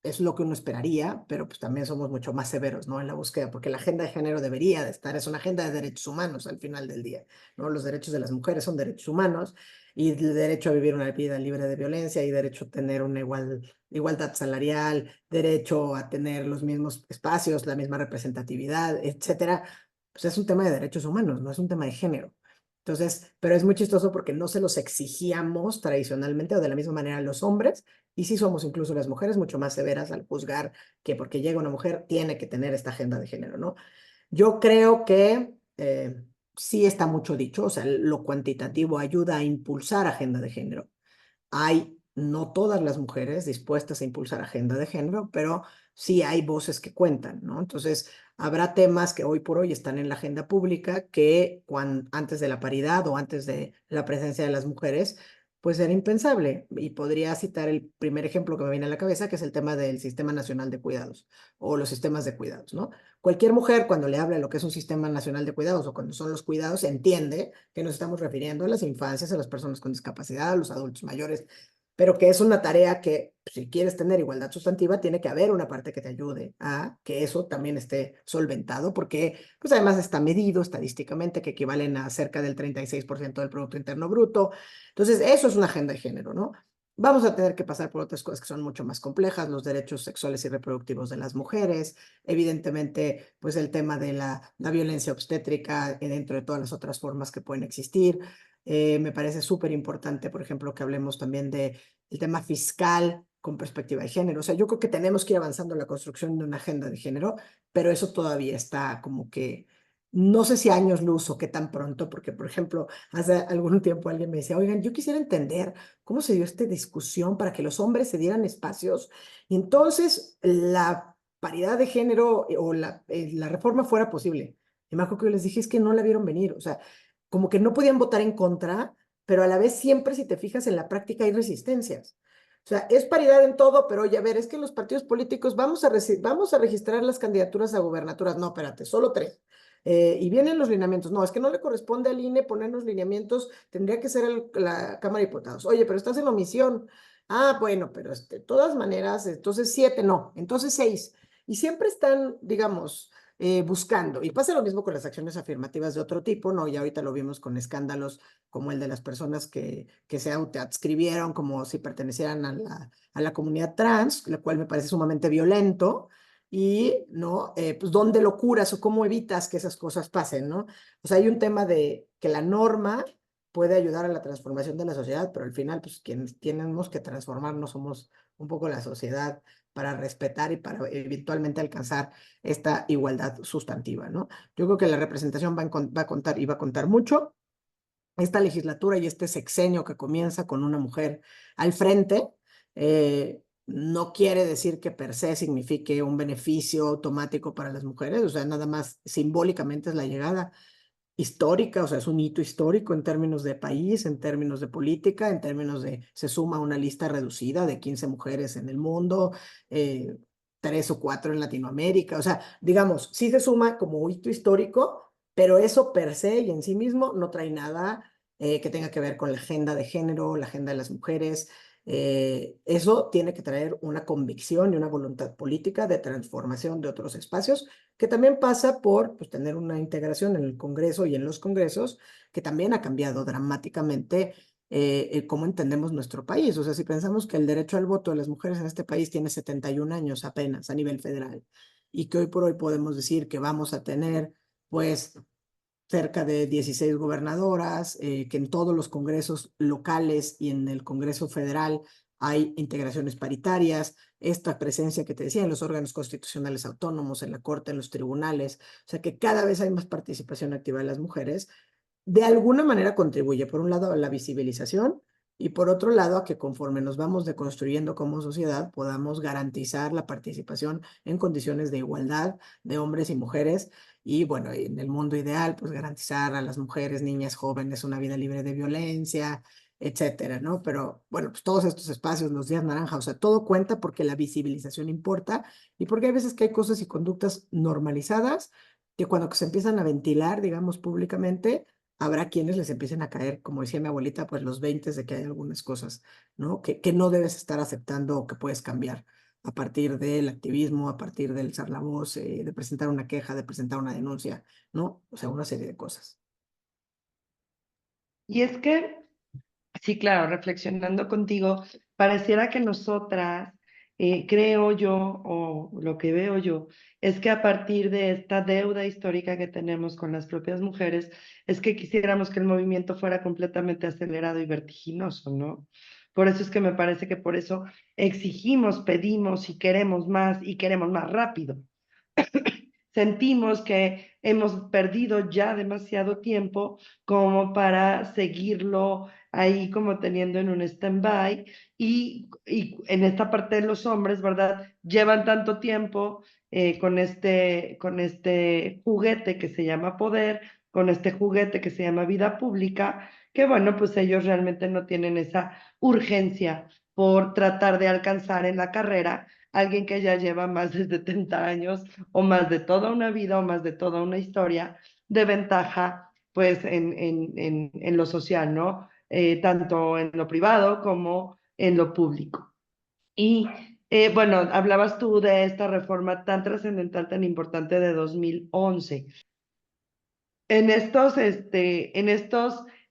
es lo que uno esperaría, pero pues también somos mucho más severos, ¿no? En la búsqueda, porque la agenda de género debería de estar, es una agenda de derechos humanos al final del día, ¿no? Los derechos de las mujeres son derechos humanos y el derecho a vivir una vida libre de violencia y derecho a tener una igualdad salarial, derecho a tener los mismos espacios, la misma representatividad, etcétera, pues es un tema de derechos humanos, no es un tema de género. Entonces, pero es muy chistoso porque no se los exigíamos tradicionalmente o de la misma manera a los hombres, y sí somos incluso las mujeres mucho más severas al juzgar que porque llega una mujer tiene que tener esta agenda de género, ¿no? Yo creo que sí está mucho dicho, o sea, lo cuantitativo ayuda a impulsar agenda de género. Hay no todas las mujeres dispuestas a impulsar agenda de género, pero sí hay voces que cuentan, ¿no? Entonces, habrá temas que hoy por hoy están en la agenda pública que antes de la paridad o antes de la presencia de las mujeres, pues era impensable. Y podría citar el primer ejemplo que me viene a la cabeza, que es el tema del Sistema Nacional de Cuidados o los sistemas de cuidados, ¿no? Cualquier mujer cuando le habla de lo que es un Sistema Nacional de Cuidados o cuando son los cuidados, entiende que nos estamos refiriendo a las infancias, a las personas con discapacidad, a los adultos mayores, pero que es una tarea que si quieres tener igualdad sustantiva, tiene que haber una parte que te ayude a que eso también esté solventado, porque pues además está medido estadísticamente que equivalen a cerca del 36% del Producto Interno Bruto. Entonces, eso es una agenda de género, ¿no? Vamos a tener que pasar por otras cosas que son mucho más complejas, los derechos sexuales y reproductivos de las mujeres, evidentemente, pues el tema de la violencia obstétrica dentro de todas las otras formas que pueden existir. Me parece súper importante, por ejemplo, que hablemos también del tema fiscal con perspectiva de género. O sea, yo creo que tenemos que ir avanzando en la construcción de una agenda de género, pero eso todavía está como que, no sé si años luz o qué tan pronto, porque, por ejemplo, hace algún tiempo alguien me decía, oigan, yo quisiera entender cómo se dio esta discusión para que los hombres se dieran espacios. Y entonces la paridad de género la reforma fuera posible. Y me acuerdo que yo les dije, es que no la vieron venir. O sea, como que no podían votar en contra, pero a la vez siempre, si te fijas en la práctica, hay resistencias. O sea, es paridad en todo, pero oye, a ver, es que en los partidos políticos vamos a registrar las candidaturas a gubernaturas. No, espérate, solo tres. Y vienen los lineamientos. No, es que no le corresponde al INE poner los lineamientos, tendría que ser la Cámara de Diputados. Oye, pero estás en omisión. Ah, bueno, pero de todas maneras, entonces siete, no, entonces seis. Y siempre están, digamos, buscando. Y pasa lo mismo con las acciones afirmativas de otro tipo, ¿no? Ya ahorita lo vimos con escándalos como el de las personas que se autoadscribieron como si pertenecieran a la comunidad trans, lo cual me parece sumamente violento. Y, ¿no? Pues, ¿dónde lo curas o cómo evitas que esas cosas pasen, ¿no? O sea, hay un tema de que la norma puede ayudar a la transformación de la sociedad, pero al final, pues, quienes tenemos que transformarnos somos un poco la sociedad para respetar y para eventualmente alcanzar esta igualdad sustantiva, ¿no? Yo creo que la representación va a contar y va a contar mucho. Esta legislatura y este sexenio que comienza con una mujer al frente, no quiere decir que per se signifique un beneficio automático para las mujeres, o sea, nada más simbólicamente es la llegada histórica, o sea, es un hito histórico en términos de país, en términos de política, en términos de, se suma una lista reducida de 15 mujeres en el mundo, eh, 3 o 4 en Latinoamérica, o sea, digamos, sí se suma como hito histórico, pero eso per se y en sí mismo no trae nada que tenga que ver con la agenda de género, la agenda de las mujeres. Eso tiene que traer una convicción y una voluntad política de transformación de otros espacios que también pasa por pues, tener una integración en el Congreso y en los congresos, que también ha cambiado dramáticamente cómo entendemos nuestro país. O sea, si pensamos que el derecho al voto de las mujeres en este país tiene 71 años apenas a nivel federal, y que hoy por hoy podemos decir que vamos a tener, pues, cerca de 16 gobernadoras, que en todos los congresos locales y en el Congreso Federal hay integraciones paritarias, esta presencia que te decía en los órganos constitucionales autónomos, en la Corte, en los tribunales, o sea que cada vez hay más participación activa de las mujeres, de alguna manera contribuye, por un lado, a la visibilización y por otro lado, a que conforme nos vamos deconstruyendo como sociedad, podamos garantizar la participación en condiciones de igualdad de hombres y mujeres y, bueno, en el mundo ideal, pues garantizar a las mujeres, niñas, jóvenes una vida libre de violencia, etcétera, ¿no? Pero, bueno, pues todos estos espacios, los días naranja, o sea, todo cuenta porque la visibilización importa y porque hay veces que hay cosas y conductas normalizadas que cuando se empiezan a ventilar, digamos, públicamente, habrá quienes les empiecen a caer, como decía mi abuelita, pues los 20 de que hay algunas cosas, ¿no? Que no debes estar aceptando o que puedes cambiar. a partir del activismo, a partir del alzar la voz, de presentar una queja, de presentar una denuncia, ¿no? O sea, una serie de cosas. Y es que sí, claro, reflexionando contigo, pareciera que nosotras, creo yo, o lo que veo yo, es que a partir de esta deuda histórica que tenemos con las propias mujeres, es que quisiéramos que el movimiento fuera completamente acelerado y vertiginoso, ¿no? Por eso es que me parece que por eso exigimos, pedimos y queremos más rápido. Sentimos que hemos perdido ya demasiado tiempo como para seguirlo ahí como teniendo en un stand-by y en esta parte de los hombres, ¿verdad? Llevan tanto tiempo con este juguete que se llama poder, con este juguete que se llama vida pública, que bueno, pues ellos realmente no tienen esa urgencia por tratar de alcanzar en la carrera a alguien que ya lleva más de 70 años o más de toda una vida o más de toda una historia de ventaja, pues en lo social, ¿no? Tanto en lo privado como en lo público. Y bueno, hablabas tú de esta reforma tan trascendental, tan importante de 2011.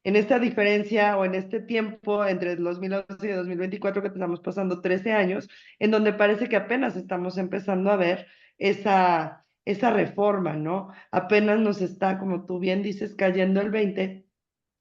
En esta diferencia o en este tiempo entre 2011 y 2024 que estamos pasando 13 años, en donde parece que apenas estamos empezando a ver esa reforma, ¿no? Apenas nos está, como tú bien dices, cayendo el 20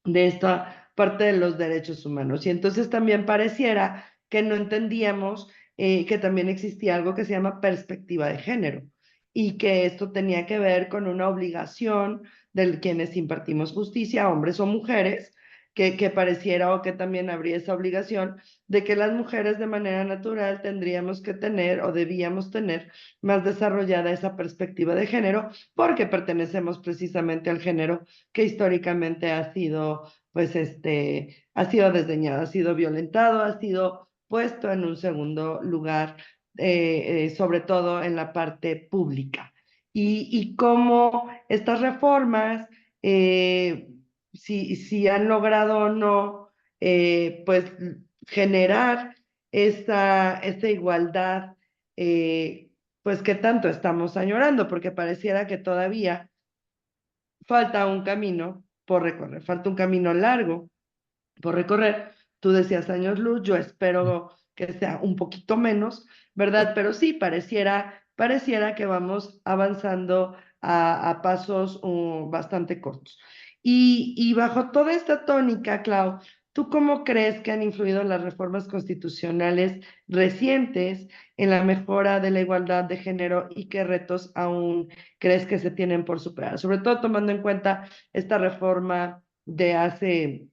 de esta parte de los derechos humanos. Y entonces también pareciera que no entendíamos que también existía algo que se llama perspectiva de género y que esto tenía que ver con una obligación de quienes impartimos justicia, hombres o mujeres, que pareciera o que también habría esa obligación de que las mujeres de manera natural tendríamos que tener o debíamos tener más desarrollada esa perspectiva de género porque pertenecemos precisamente al género que históricamente ha sido, pues, ha sido desdeñado, ha sido violentado, ha sido puesto en un segundo lugar, sobre todo en la parte pública. Y cómo estas reformas, si han logrado o no, pues, generar esa igualdad, pues que tanto estamos añorando, porque pareciera que todavía falta un camino por recorrer, falta un camino largo por recorrer. Tú decías años luz, yo espero que sea un poquito menos, ¿verdad? Pero sí, pareciera que vamos avanzando a pasos bastante cortos. Y bajo toda esta tónica, Clau, ¿tú cómo crees que han influido las reformas constitucionales recientes en la mejora de la igualdad de género y qué retos aún crees que se tienen por superar? Sobre todo tomando en cuenta esta reforma de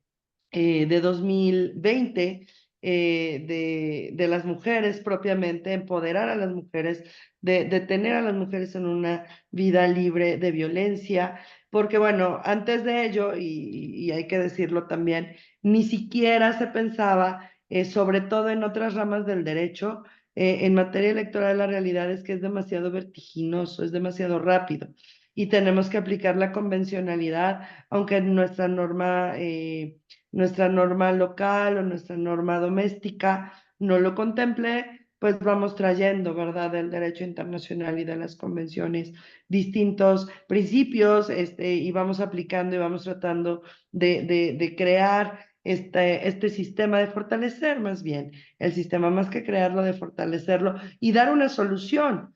2020, de las mujeres propiamente, empoderar a las mujeres, de tener a las mujeres en una vida libre de violencia, porque bueno, antes de ello, y hay que decirlo también, ni siquiera se pensaba, sobre todo en otras ramas del derecho, en materia electoral la realidad es que es demasiado vertiginoso, es demasiado rápido. Y tenemos que aplicar la convencionalidad, aunque nuestra norma local o nuestra norma doméstica no lo contemple, pues vamos trayendo, ¿verdad?, del derecho internacional y de las convenciones distintos principios, y vamos aplicando y vamos tratando de crear este sistema, de fortalecer más bien el sistema, más que crearlo, de fortalecerlo y dar una solución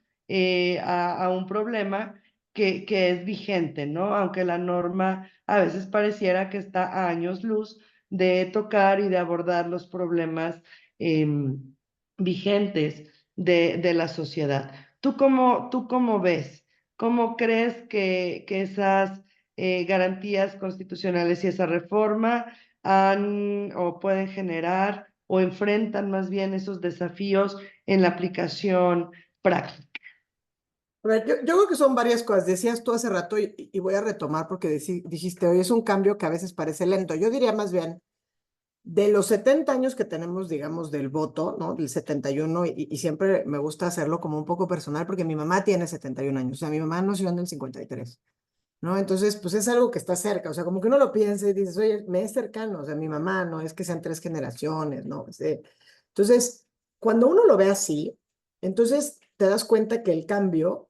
a un problema que es vigente, ¿no? Aunque la norma a veces pareciera que está a años luz de tocar y de abordar los problemas eh, vigentes de la sociedad. ¿Tú cómo ves? ¿Cómo crees que esas garantías constitucionales y esa reforma han o pueden generar o enfrentan más bien esos desafíos en la aplicación práctica? A ver, yo creo que son varias cosas. Decías tú hace rato y voy a retomar porque dijiste, hoy es un cambio que a veces parece lento. Yo diría más bien, de los 70 años que tenemos, digamos, del voto, ¿no? Del 71, y siempre me gusta hacerlo como un poco personal porque mi mamá tiene 71 años, o sea, mi mamá nació en el 53, ¿no? Entonces, pues es algo que está cerca, o sea, como que uno lo piensa y dices, oye, me es cercano, o sea, mi mamá, no es que sean tres generaciones, ¿no? Entonces, cuando uno lo ve así, Entonces, te das cuenta que el cambio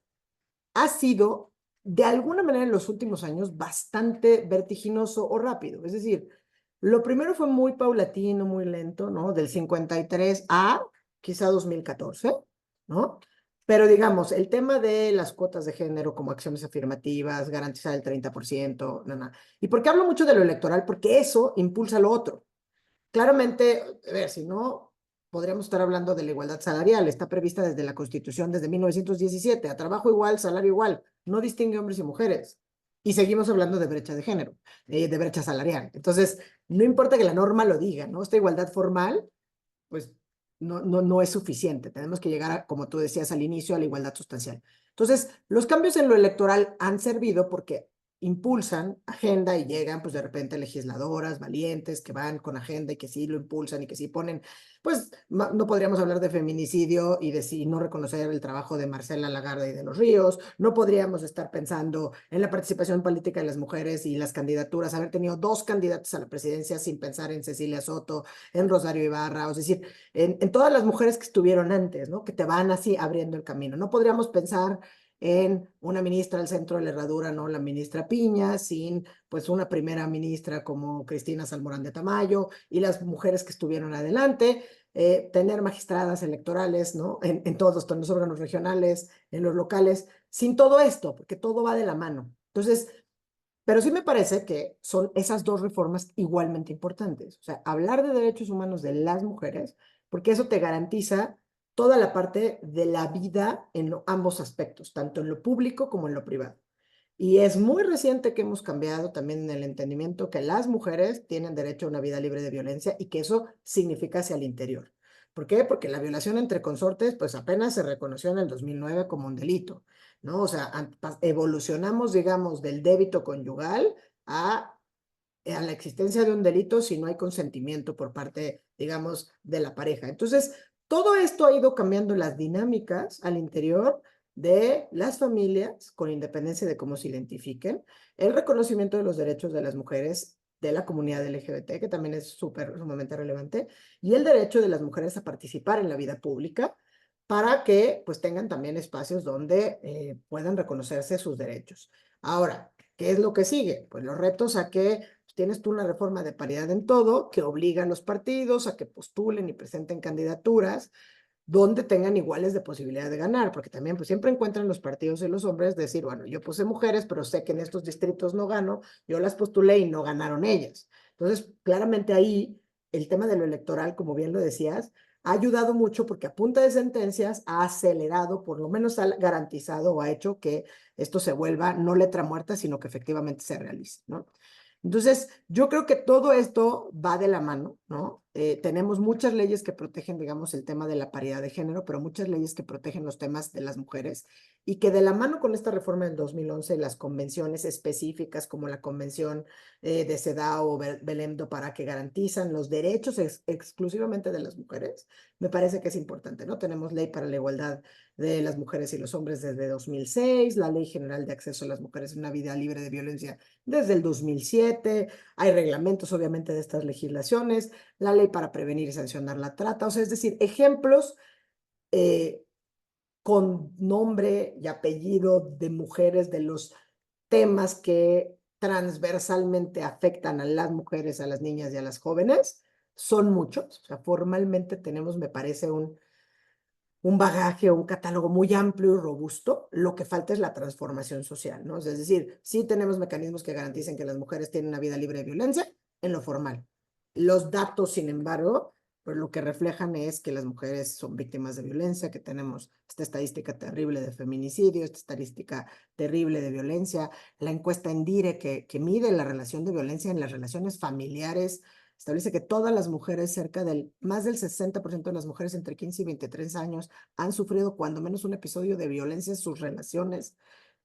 ha sido, de alguna manera en los últimos años, bastante vertiginoso o rápido. Es decir, lo primero fue muy paulatino, muy lento, ¿no? Del 53 a quizá 2014, ¿no? Pero digamos, el tema de las cuotas de género como acciones afirmativas, garantizar el 30%, nada. ¿Y por qué hablo mucho de lo electoral? Porque eso impulsa lo otro. Claramente, a ver, si no, podríamos estar hablando de la igualdad salarial. Está prevista desde la Constitución, desde 1917, a trabajo igual, salario igual. No distingue hombres y mujeres. Y seguimos hablando de brecha de género, de brecha salarial. Entonces, no importa que la norma lo diga, ¿no? Esta igualdad formal, pues no es suficiente. Tenemos que llegar, como tú decías al inicio, a la igualdad sustancial. Entonces, los cambios en lo electoral han servido porque impulsan agenda y llegan pues de repente legisladoras valientes que van con agenda y que sí lo impulsan y que sí ponen, pues no podríamos hablar de feminicidio y de sí no reconocer el trabajo de Marcela Lagarde y de los Ríos, no podríamos estar pensando en la participación política de las mujeres y las candidaturas, haber tenido 2 candidatos a la presidencia sin pensar en Cecilia Soto, en Rosario Ibarra, es decir, en todas las mujeres que estuvieron antes, ¿no? Que te van así abriendo el camino. No podríamos pensar en una ministra al centro de la herradura, ¿no? La ministra Piña, sin pues una primera ministra como Cristina Salmorán de Tamayo y las mujeres que estuvieron adelante, tener magistradas electorales, ¿no? En todos los órganos regionales, en los locales, sin todo esto, porque todo va de la mano. Entonces, pero sí me parece que son esas 2 reformas igualmente importantes. O sea, hablar de derechos humanos de las mujeres, porque eso te garantiza toda la parte de la vida en ambos aspectos, tanto en lo público como en lo privado. Y es muy reciente que hemos cambiado también en el entendimiento que las mujeres tienen derecho a una vida libre de violencia y que eso significa hacia el interior. ¿Por qué? Porque la violación entre consortes, pues apenas se reconoció en el 2009 como un delito, ¿no? O sea, evolucionamos, digamos, del débito conyugal a la existencia de un delito si no hay consentimiento por parte, digamos, de la pareja. Entonces, todo esto ha ido cambiando las dinámicas al interior de las familias, con independencia de cómo se identifiquen, el reconocimiento de los derechos de las mujeres de la comunidad LGBT, que también es sumamente relevante, y el derecho de las mujeres a participar en la vida pública para que pues tengan también espacios donde puedan reconocerse sus derechos. Ahora, ¿qué es lo que sigue? Pues los retos a que tienes tú una reforma de paridad en todo que obliga a los partidos a que postulen y presenten candidaturas donde tengan iguales de posibilidad de ganar, porque también pues siempre encuentran los partidos y los hombres decir, bueno, yo puse mujeres, pero sé que en estos distritos no gano, yo las postulé y no ganaron ellas. Entonces, claramente ahí el tema de lo electoral, como bien lo decías, ha ayudado mucho porque a punta de sentencias ha acelerado, por lo menos ha garantizado o ha hecho que esto se vuelva no letra muerta, sino que efectivamente se realice, ¿no? Entonces, yo creo que todo esto va de la mano, ¿no? Tenemos muchas leyes que protegen, digamos, el tema de la paridad de género, pero muchas leyes que protegen los temas de las mujeres y que de la mano con esta reforma del 2011, las convenciones específicas como la Convención de CEDAW o Belemdo para que garantizan los derechos exclusivamente de las mujeres, me parece que es importante, ¿no? Tenemos ley para la igualdad de las mujeres y los hombres desde 2006, la Ley General de Acceso a las Mujeres a una Vida Libre de Violencia desde el 2007, hay reglamentos obviamente de estas legislaciones, la ley para prevenir y sancionar la trata, o sea, es decir, ejemplos eh, con nombre y apellido de mujeres de los temas que transversalmente afectan a las mujeres, a las niñas y a las jóvenes, son muchos, o sea, formalmente tenemos, me parece, un bagaje o un catálogo muy amplio y robusto, lo que falta es la transformación social, ¿no? Es decir, sí tenemos mecanismos que garanticen que las mujeres tienen una vida libre de violencia en lo formal. Los datos, sin embargo, pues lo que reflejan es que las mujeres son víctimas de violencia, que tenemos esta estadística terrible de feminicidio, esta estadística terrible de violencia, la encuesta ENDIRE que mide la relación de violencia en las relaciones familiares, establece que todas las mujeres, más del 60% de las mujeres entre 15 y 23 años han sufrido cuando menos un episodio de violencia en sus relaciones,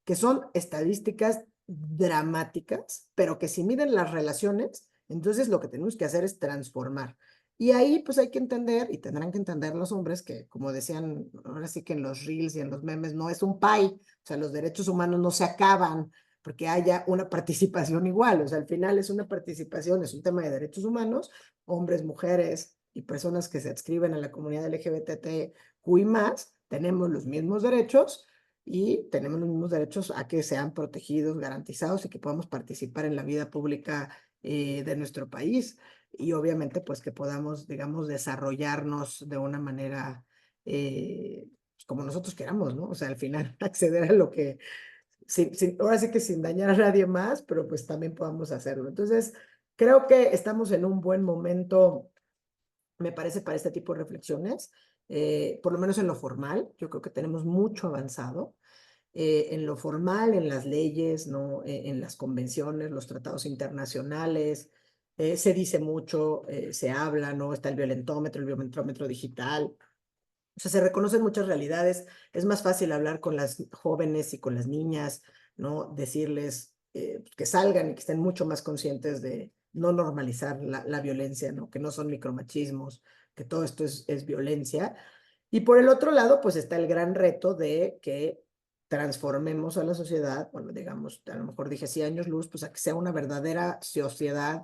que son estadísticas dramáticas, pero que si miden las relaciones, entonces lo que tenemos que hacer es transformar. Y ahí pues hay que entender, y tendrán que entender los hombres, que como decían, ahora sí que en los reels y en los memes, no es un pie, o sea, los derechos humanos no se acaban porque haya una participación igual, o sea, al final es una participación, es un tema de derechos humanos, hombres, mujeres y personas que se adscriben a la comunidad LGBTQI+, tenemos los mismos derechos y tenemos los mismos derechos a que sean protegidos, garantizados y que podamos participar en la vida pública de nuestro país. Y obviamente, pues que podamos, digamos, desarrollarnos de una manera como nosotros queramos, ¿no? O sea, al final acceder a lo que, ahora sí que sin dañar a nadie más, pero pues también podamos hacerlo. Entonces, creo que estamos en un buen momento, me parece, para este tipo de reflexiones, por lo menos en lo formal, yo creo que tenemos mucho avanzado. En lo formal, en las leyes, ¿no? En las convenciones, los tratados internacionales, se dice mucho, se habla, ¿no? Está el violentómetro digital. O sea, se reconocen muchas realidades. Es más fácil hablar con las jóvenes y con las niñas, ¿no? Decirles que salgan y que estén mucho más conscientes de no normalizar la violencia, ¿no? Que no son micromachismos, que todo esto es violencia. Y por el otro lado, pues está el gran reto de que transformemos a la sociedad, bueno, digamos, a lo mejor dije 100 años luz, pues a que sea una verdadera sociedad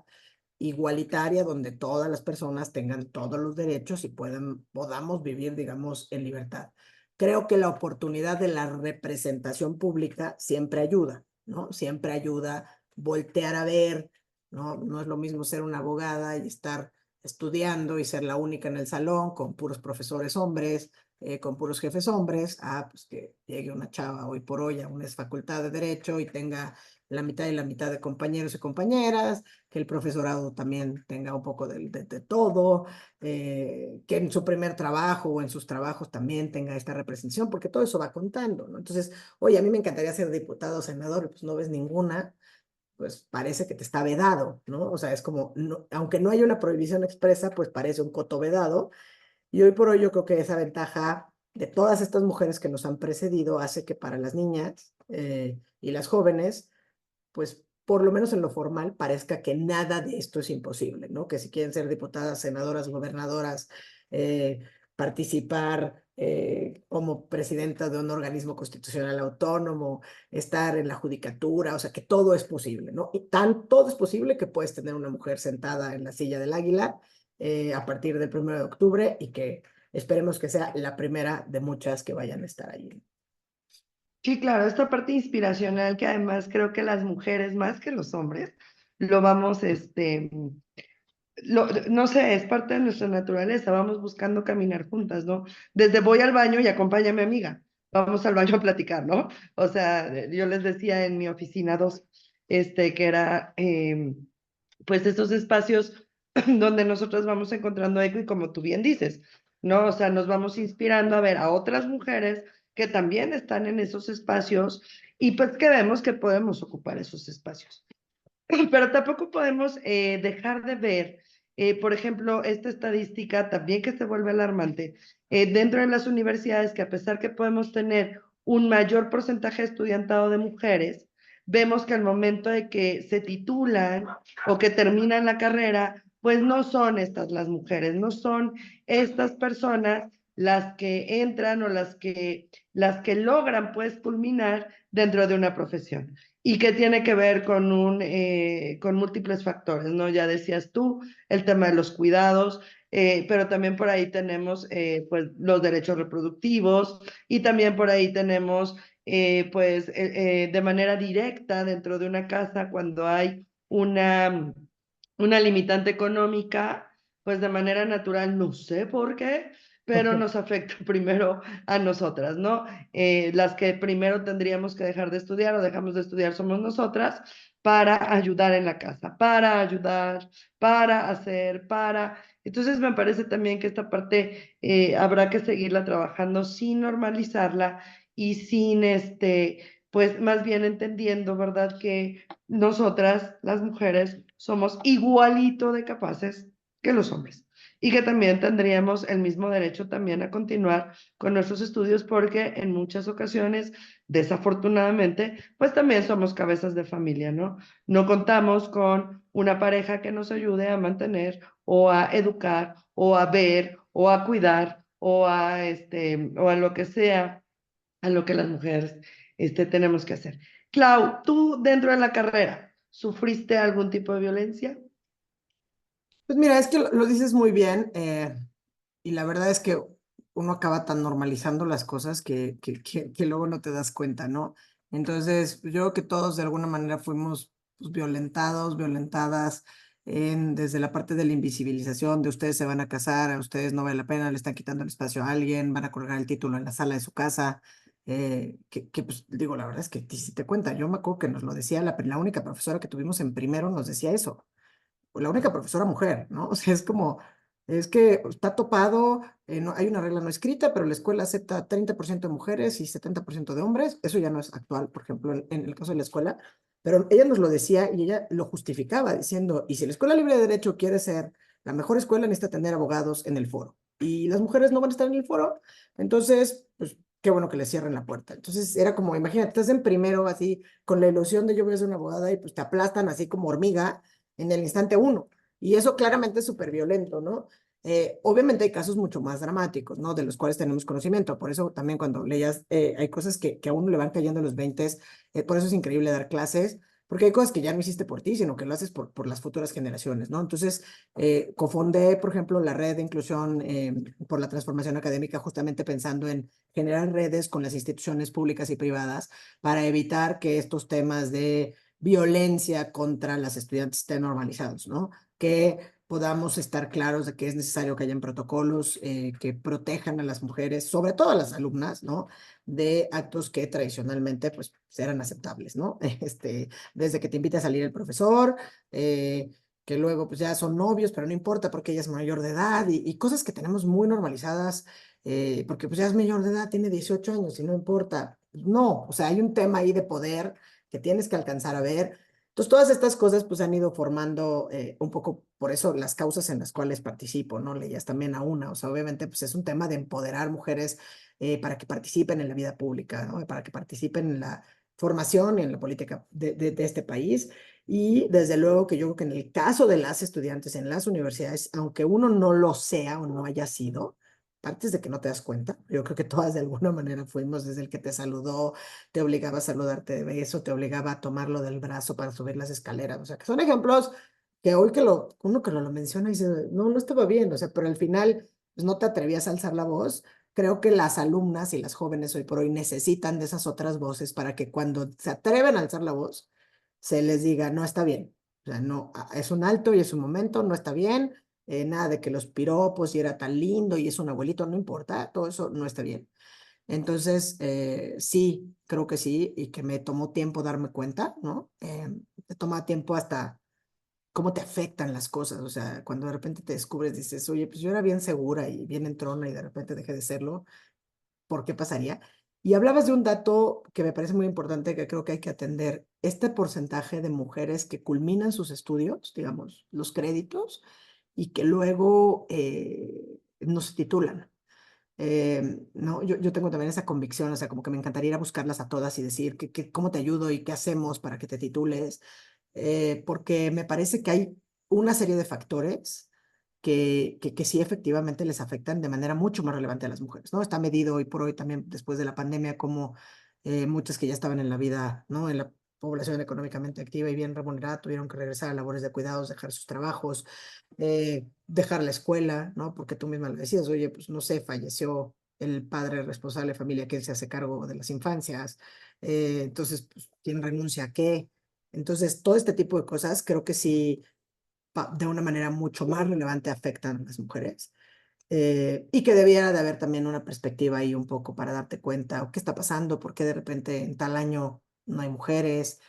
igualitaria donde todas las personas tengan todos los derechos y podamos vivir, digamos, en libertad. Creo que la oportunidad de la representación pública siempre ayuda, ¿no? Siempre ayuda voltear a ver, ¿no? No es lo mismo ser una abogada y estar estudiando y ser la única en el salón con puros profesores hombres, con puros jefes hombres, pues que llegue una chava hoy por hoy a una facultad de derecho y tenga la mitad y la mitad de compañeros y compañeras, que el profesorado también tenga un poco de todo, que en su primer trabajo o en sus trabajos también tenga esta representación, porque todo eso va contando, ¿no? Entonces, oye, a mí me encantaría ser diputado o senador, pues no ves ninguna, pues parece que te está vedado, ¿no? O sea, es como, no, aunque no haya una prohibición expresa, pues parece un coto vedado, y hoy por hoy yo creo que esa ventaja de todas estas mujeres que nos han precedido hace que para las niñas y las jóvenes, pues por lo menos en lo formal, parezca que nada de esto es imposible, ¿no? Que si quieren ser diputadas, senadoras, gobernadoras, eh, participar como presidenta de un organismo constitucional autónomo, estar en la judicatura, o sea, que todo es posible, ¿no? Y todo es posible que puedes tener una mujer sentada en la silla del águila a partir del 1 de octubre y que esperemos que sea la primera de muchas que vayan a estar allí. Sí, claro, esta parte inspiracional que además creo que las mujeres más que los hombres lo vamos, no sé, es parte de nuestra naturaleza, vamos buscando caminar juntas, ¿no? Desde voy al baño y acompaña a mi amiga, vamos al baño a platicar, ¿no? O sea, yo les decía en mi oficina 2, que era, pues, estos espacios donde nosotros vamos encontrando eco y como tú bien dices, ¿no? O sea, nos vamos inspirando a ver a otras mujeres que también están en esos espacios y pues que vemos que podemos ocupar esos espacios. Pero tampoco podemos dejar de ver, por ejemplo, esta estadística también que se vuelve alarmante, dentro de las universidades, que a pesar que podemos tener un mayor porcentaje de estudiantado de mujeres, vemos que al momento de que se titulan o que terminan la carrera, pues no son estas las mujeres, no son estas personas las que entran o las que logran pues culminar dentro de una profesión y que tiene que ver con múltiples factores, ¿no? Ya decías tú, el tema de los cuidados, pero también por ahí tenemos pues los derechos reproductivos y también por ahí tenemos pues de manera directa dentro de una casa cuando hay una limitante económica, pues de manera natural, no sé por qué, pero nos afecta primero a nosotras, ¿no? Las que primero tendríamos que dejar de estudiar o dejamos de estudiar somos nosotras para ayudar en la casa, para ayudar, para hacer, para... Entonces me parece también que esta parte habrá que seguirla trabajando sin normalizarla y sin pues más bien entendiendo, ¿verdad? Que nosotras, las mujeres, somos igualito de capaces que los hombres y que también tendríamos el mismo derecho también a continuar con nuestros estudios porque en muchas ocasiones, desafortunadamente, pues también somos cabezas de familia, ¿no? No contamos con una pareja que nos ayude a mantener o a educar o a ver o a cuidar o a lo que sea, a lo que las mujeres tenemos que hacer. Clau, tú dentro de la carrera, ¿sufriste algún tipo de violencia? Pues mira, es que lo dices muy bien y la verdad es que uno acaba tan normalizando las cosas que luego no te das cuenta, ¿no? Entonces, yo creo que todos de alguna manera fuimos pues, violentados, violentadas desde la parte de la invisibilización, de ustedes se van a casar, a ustedes no vale la pena, le están quitando el espacio a alguien, van a colgar el título en la sala de su casa. Pues digo, la verdad es que si te cuenta, yo me acuerdo que nos lo decía la única profesora que tuvimos en primero, nos decía eso, la única profesora mujer, ¿no? O sea, es como, es que está topado, hay una regla no escrita, pero la escuela acepta 30% de mujeres y 70% de hombres. Eso ya no es actual, por ejemplo, en el caso de la escuela, pero ella nos lo decía y ella lo justificaba diciendo, y si la Escuela Libre de Derecho quiere ser la mejor escuela, necesita tener abogados en el foro. Y las mujeres no van a estar en el foro, entonces, pues qué bueno que le cierren la puerta. Entonces era como, imagínate, estás en primero así, con la ilusión de yo voy a ser una abogada y pues te aplastan así como hormiga en el instante uno. Y eso claramente es súper violento, ¿no? Obviamente hay casos mucho más dramáticos, ¿no? De los cuales tenemos conocimiento. Por eso también cuando leías, hay cosas que a uno le van cayendo en los 20, por eso es increíble dar clases, porque hay cosas que ya no hiciste por ti, sino que lo haces por las futuras generaciones, ¿no? Entonces, cofundé, por ejemplo, la red de inclusión por la transformación académica, justamente pensando en generar redes con las instituciones públicas y privadas para evitar que estos temas de violencia contra las estudiantes estén normalizados, ¿no? Que podamos estar claros de que es necesario que hayan protocolos que protejan a las mujeres, sobre todo a las alumnas, ¿no? De actos que tradicionalmente, pues, eran aceptables, ¿no? Desde que te invita a salir el profesor, que luego, pues, ya son novios, pero no importa porque ella es mayor de edad y cosas que tenemos muy normalizadas, porque, pues, ya es mayor de edad, tiene 18 años y no importa. No, o sea, hay un tema ahí de poder que tienes que alcanzar a ver. Entonces, todas estas cosas pues han ido formando un poco, por eso las causas en las cuales participo, ¿no? Leías también a una, o sea, obviamente pues es un tema de empoderar mujeres para que participen en la vida pública, ¿no? Para que participen en la formación y en la política de este país. Y desde luego que yo creo que en el caso de las estudiantes en las universidades, aunque uno no lo sea o no haya sido, partes de que no te das cuenta. Yo creo que todas de alguna manera fuimos desde el que te saludó, te obligaba a saludarte de beso, te obligaba a tomarlo del brazo para subir las escaleras. O sea, que son ejemplos que hoy uno que lo menciona y dice, no, no estaba bien, o sea, pero al final pues, no te atrevías a alzar la voz. Creo que las alumnas y las jóvenes hoy por hoy necesitan de esas otras voces para que cuando se atreven a alzar la voz, se les diga, no está bien. O sea, no, es un alto y es un momento, no está bien, nada de que los piropos y era tan lindo y es un abuelito, no importa, todo eso no está bien. Entonces, sí, creo que sí, y que me tomó tiempo darme cuenta, ¿no? Te toma tiempo hasta cómo te afectan las cosas, o sea, cuando de repente te descubres, dices, oye, pues yo era bien segura y bien entrona y de repente dejé de serlo, ¿por qué pasaría? Y hablabas de un dato que me parece muy importante que creo que hay que atender. Este porcentaje de mujeres que culminan sus estudios, digamos, los créditos, y que luego no se titulan. No, yo tengo también esa convicción, o sea, como que me encantaría ir a buscarlas a todas y decir cómo te ayudo y qué hacemos para que te titules, porque me parece que hay una serie de factores que sí efectivamente les afectan de manera mucho más relevante a las mujeres, ¿no? Está medido hoy por hoy también después de la pandemia como muchas que ya estaban en la vida, ¿no? En la población económicamente activa y bien remunerada tuvieron que regresar a labores de cuidados, dejar sus trabajos, dejar la escuela, ¿no? Porque tú misma lo decías, oye, pues no sé, falleció el padre responsable de familia que él se hace cargo de las infancias, entonces, pues, ¿quién renuncia a qué? Entonces, todo este tipo de cosas creo que sí, de una manera mucho más relevante afectan a las mujeres. Y que debiera de haber también una perspectiva ahí un poco para darte cuenta o qué está pasando, por qué de repente en tal año no hay mujeres,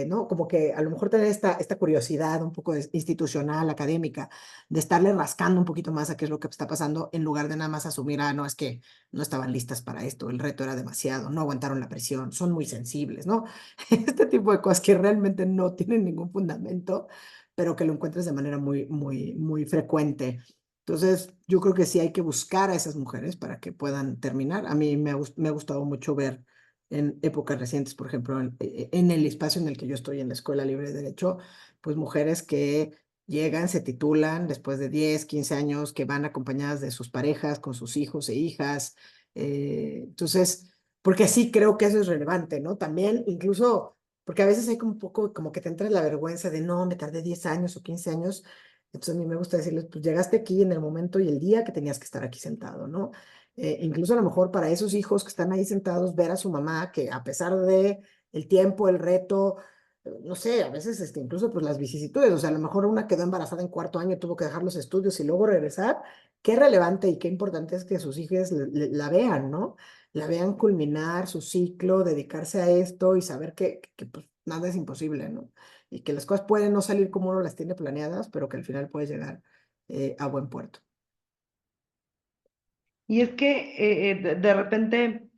¿no? Como que a lo mejor tener esta curiosidad un poco institucional, académica, de estarle rascando un poquito más a qué es lo que está pasando, en lugar de nada más asumir, ah, no, es que no estaban listas para esto, el reto era demasiado, no aguantaron la presión, son muy sensibles, ¿no? Este tipo de cosas que realmente no tienen ningún fundamento, pero que lo encuentras de manera muy, muy, muy frecuente. Entonces, yo creo que sí hay que buscar a esas mujeres para que puedan terminar. A mí me ha gustado mucho ver en épocas recientes, por ejemplo, en el espacio en el que yo estoy en la Escuela Libre de Derecho, pues mujeres que llegan, se titulan después de 10, 15 años, que van acompañadas de sus parejas, con sus hijos e hijas. Entonces, porque sí creo que eso es relevante, ¿no? También, incluso, porque a veces hay como un poco, como que te entra la vergüenza de, no, me tardé 10 años o 15 años, entonces a mí me gusta decirles, pues llegaste aquí en el momento y el día que tenías que estar aquí sentado, ¿no? incluso a lo mejor para esos hijos que están ahí sentados, ver a su mamá que a pesar de el tiempo, el reto, no sé, a veces incluso pues las vicisitudes, o sea, a lo mejor una quedó embarazada en cuarto año, tuvo que dejar los estudios y luego regresar, qué relevante y qué importante es que sus hijos la vean, ¿no? La vean culminar su ciclo, dedicarse a esto y saber que pues nada es imposible, ¿no? Y que las cosas pueden no salir como uno las tiene planeadas, pero que al final puede llegar a buen puerto. Y es que de repente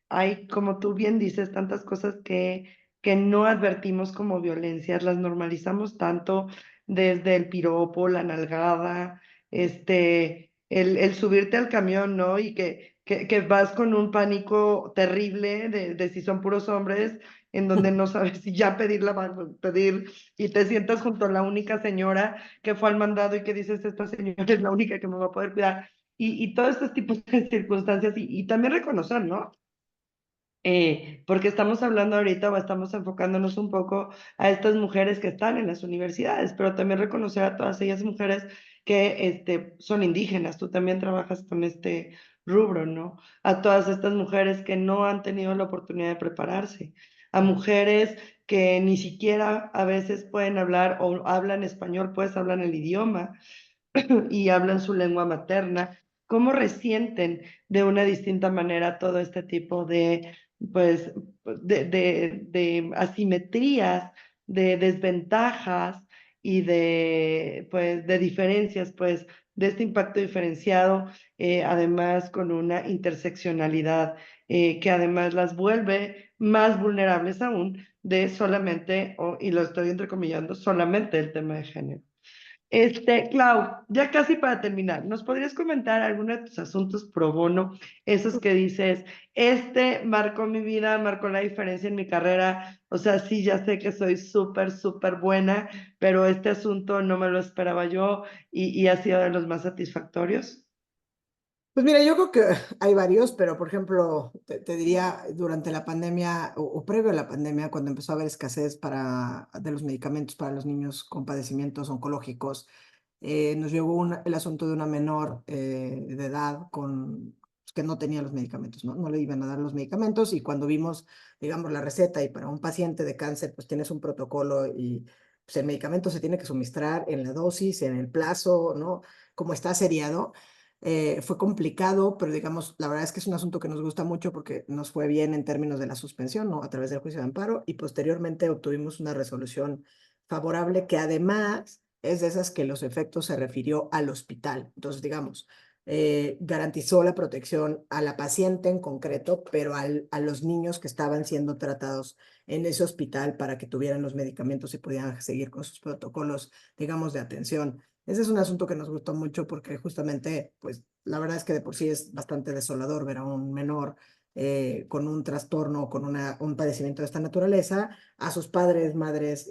hay, como tú bien dices, tantas cosas que no advertimos como violencias, las normalizamos tanto desde el piropo, la nalgada, el subirte al camión, ¿no? Y que vas con un pánico terrible de si son puros hombres, en donde no sabes si ya pedir y te sientas junto a la única señora que fue al mandado y que dices, esta señora es la única que me va a poder cuidar. Y todos estos tipos de circunstancias y también reconocer, ¿no? Porque estamos hablando ahorita o estamos enfocándonos un poco a estas mujeres que están en las universidades, pero también reconocer a todas ellas mujeres que son indígenas. Tú también trabajas con este rubro, ¿no? A todas estas mujeres que no han tenido la oportunidad de prepararse, a mujeres que ni siquiera a veces pueden hablar o hablan español, pues hablan el idioma y hablan su lengua materna, cómo resienten de una distinta manera todo este tipo pues, de asimetrías, de desventajas y pues, de diferencias, pues, de este impacto diferenciado, además con una interseccionalidad que además las vuelve más vulnerables aún de solamente, y lo estoy entrecomillando, solamente el tema de género. Clau, ya casi para terminar, ¿nos podrías comentar alguno de tus asuntos pro bono, esos que dices, marcó mi vida, marcó la diferencia en mi carrera, o sea, sí, ya sé que soy súper, súper buena, pero este asunto no me lo esperaba yo y ha sido de los más satisfactorios? Pues mira, yo creo que hay varios, pero por ejemplo, te diría durante la pandemia o previo a la pandemia, cuando empezó a haber escasez de los medicamentos para los niños con padecimientos oncológicos, nos llegó el asunto de una menor de edad pues, que no tenía los medicamentos, ¿no? No le iban a dar los medicamentos y cuando vimos, digamos, la receta y para un paciente de cáncer, pues tienes un protocolo y pues, el medicamento se tiene que suministrar en la dosis, en el plazo, ¿no? Como está seriado. Fue complicado, pero digamos, la verdad es que es un asunto que nos gusta mucho porque nos fue bien en términos de la suspensión, ¿no? A través del juicio de amparo y posteriormente obtuvimos una resolución favorable que además es de esas que los efectos se refirió al hospital. Entonces, digamos, garantizó la protección a la paciente en concreto, pero a los niños que estaban siendo tratados en ese hospital para que tuvieran los medicamentos y pudieran seguir con sus protocolos, digamos, de atención. Ese es un asunto que nos gustó mucho porque justamente, pues, la verdad es que de por sí es bastante desolador ver a un menor con un trastorno, con un padecimiento de esta naturaleza, a sus padres, madres,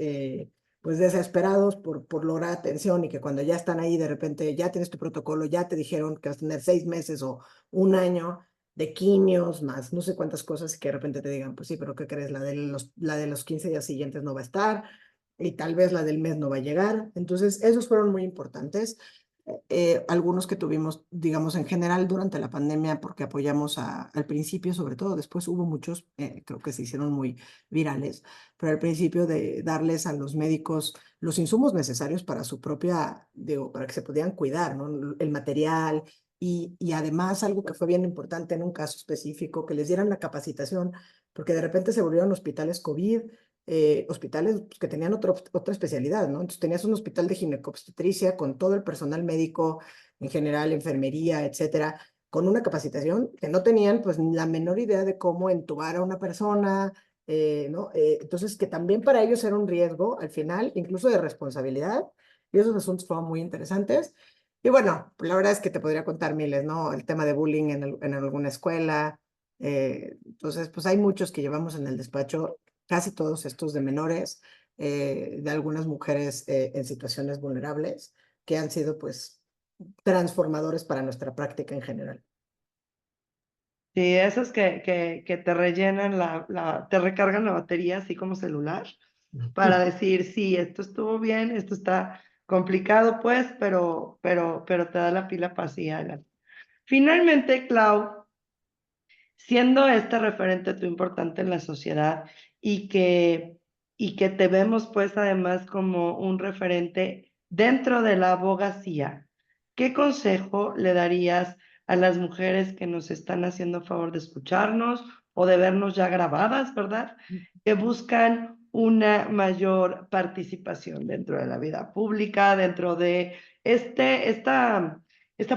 pues desesperados por lograr atención y que cuando ya están ahí de repente ya tienes tu protocolo, ya te dijeron que vas a tener 6 meses o un año de quimios más no sé cuántas cosas y que de repente te digan, pues sí, pero ¿qué crees? La de los 15 días siguientes no va a estar y tal vez la del mes no va a llegar. Entonces, esos fueron muy importantes. Algunos que tuvimos, digamos, en general durante la pandemia, porque apoyamos al principio, sobre todo, después hubo muchos, creo que se hicieron muy virales, pero al principio de darles a los médicos los insumos necesarios para su propia, digo, para que se pudieran cuidar, ¿no? El material y además algo que fue bien importante en un caso específico, que les dieran la capacitación, porque de repente se volvieron hospitales COVID, hospitales pues, que tenían otra especialidad, ¿no? Entonces tenías un hospital de ginecobstetricia con todo el personal médico en general, enfermería, etcétera, con una capacitación que no tenían pues la menor idea de cómo entubar a una persona, ¿no? Entonces que también para ellos era un riesgo al final, incluso de responsabilidad, y esos asuntos fueron muy interesantes. Y bueno, la verdad es que te podría contar miles, ¿no? El tema de bullying en alguna escuela. Entonces, pues hay muchos que llevamos en el despacho casi todos estos de menores, de algunas mujeres en situaciones vulnerables, que han sido pues transformadores para nuestra práctica en general. Sí, esos que te rellenan te recargan la batería así como celular para decir, sí, esto estuvo bien, esto está complicado, pues, pero te da la pila para seguir adelante. Finalmente, Clau, siendo este referente tú importante en la sociedad y que te vemos pues además como un referente dentro de la abogacía, ¿qué consejo le darías a las mujeres que nos están haciendo favor de escucharnos o de vernos ya grabadas, ¿verdad? Que buscan una mayor participación dentro de la vida pública, dentro de esta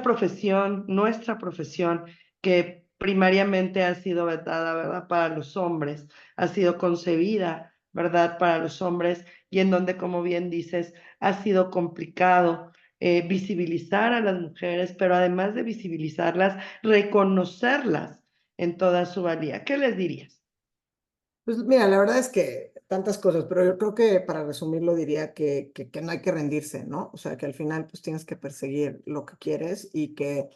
profesión, nuestra profesión, que primariamente ha sido vetada, ¿verdad? Para los hombres, ha sido concebida, ¿verdad? Para los hombres y en donde, como bien dices, ha sido complicado visibilizar a las mujeres, pero además de visibilizarlas, reconocerlas en toda su valía. ¿Qué les dirías? Pues mira, la verdad es que tantas cosas, pero yo creo que para resumirlo diría que no hay que rendirse, ¿no? O sea, que al final pues tienes que perseguir lo que quieres y que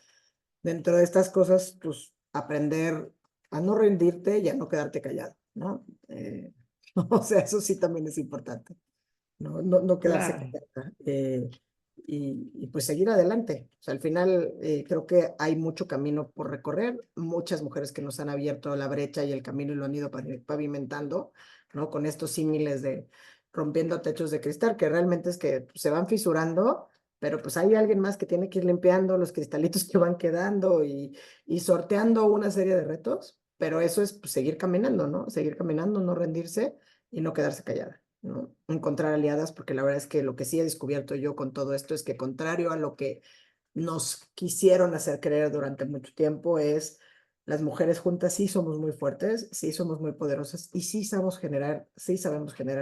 dentro de estas cosas pues aprender a no rendirte y a no quedarte callado, ¿no? O sea, eso sí también es importante, no quedarse Claro, callada y pues seguir adelante. O sea, al final creo que hay mucho camino por recorrer, muchas mujeres que nos han abierto la brecha y el camino y lo han ido pavimentando, ¿no? Con estos símiles de rompiendo techos de cristal, que realmente es que pues, se van fisurando, pero pues hay alguien más que tiene que ir limpiando los cristalitos que van quedando y sorteando una serie de retos, pero eso es pues, seguir caminando, ¿no? Seguir caminando, no rendirse y no quedarse callada. ¿No? Encontrar aliadas, porque la verdad es que lo que sí he descubierto yo con todo esto es que contrario a lo que nos quisieron hacer creer durante mucho tiempo es las mujeres juntas sí somos muy fuertes, sí somos muy poderosas y sí sabemos generar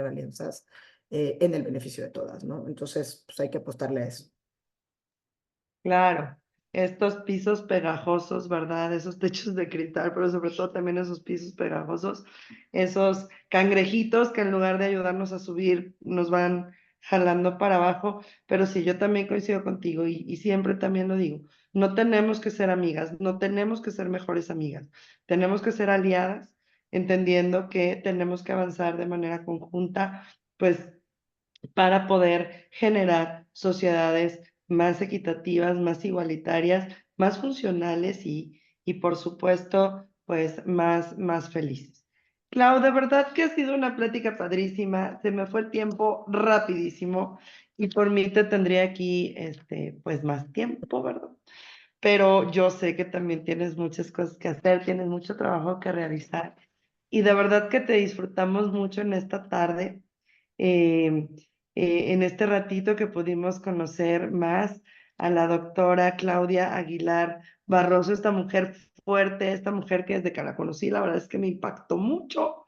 alianzas en el beneficio de todas, ¿no? Entonces, pues hay que apostarle a eso. claro. Estos pisos pegajosos, ¿verdad? Esos techos de cristal, pero sobre todo también esos pisos pegajosos, esos cangrejitos que en lugar de ayudarnos a subir, nos van jalando para abajo. Pero sí, yo también coincido contigo y siempre también lo digo, no tenemos que ser amigas, no tenemos que ser mejores amigas, tenemos que ser aliadas, entendiendo que tenemos que avanzar de manera conjunta, pues para poder generar sociedades más equitativas, más igualitarias, más funcionales y por supuesto, pues más felices. Clau, de verdad que ha sido una plática padrísima, se me fue el tiempo rapidísimo y por mí te tendría aquí, pues más tiempo, ¿verdad? Pero yo sé que también tienes muchas cosas que hacer, tienes mucho trabajo que realizar y de verdad que te disfrutamos mucho en esta tarde, eh, en este ratito que pudimos conocer más a la doctora Claudia Aguilar Barroso, esta mujer fuerte, esta mujer que desde que la conocí, la verdad es que me impactó mucho,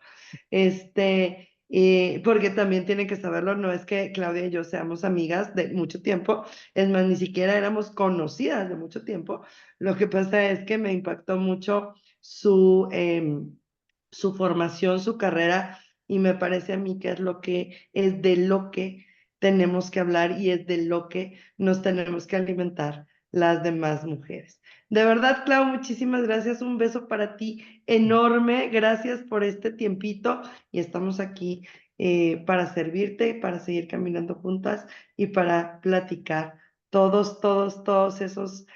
porque también tienen que saberlo, no es que Claudia y yo seamos amigas de mucho tiempo, es más, ni siquiera éramos conocidas de mucho tiempo. Lo que pasa es que me impactó mucho su formación, su carrera, y me parece a mí que es de lo que tenemos que hablar y es de lo que nos tenemos que alimentar las demás mujeres. De verdad, Clau, muchísimas gracias. Un beso para ti enorme. Gracias por este tiempito y estamos aquí para servirte, para seguir caminando juntas y para platicar todos esos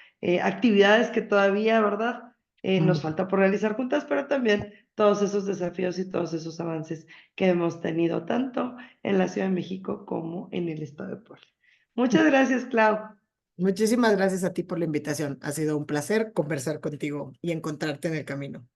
actividades que todavía, ¿verdad? Nos falta por realizar juntas, pero también todos esos desafíos y todos esos avances que hemos tenido tanto en la Ciudad de México como en el estado de Puebla. Muchas gracias, Clau. Muchísimas gracias a ti por la invitación. Ha sido un placer conversar contigo y encontrarte en el camino.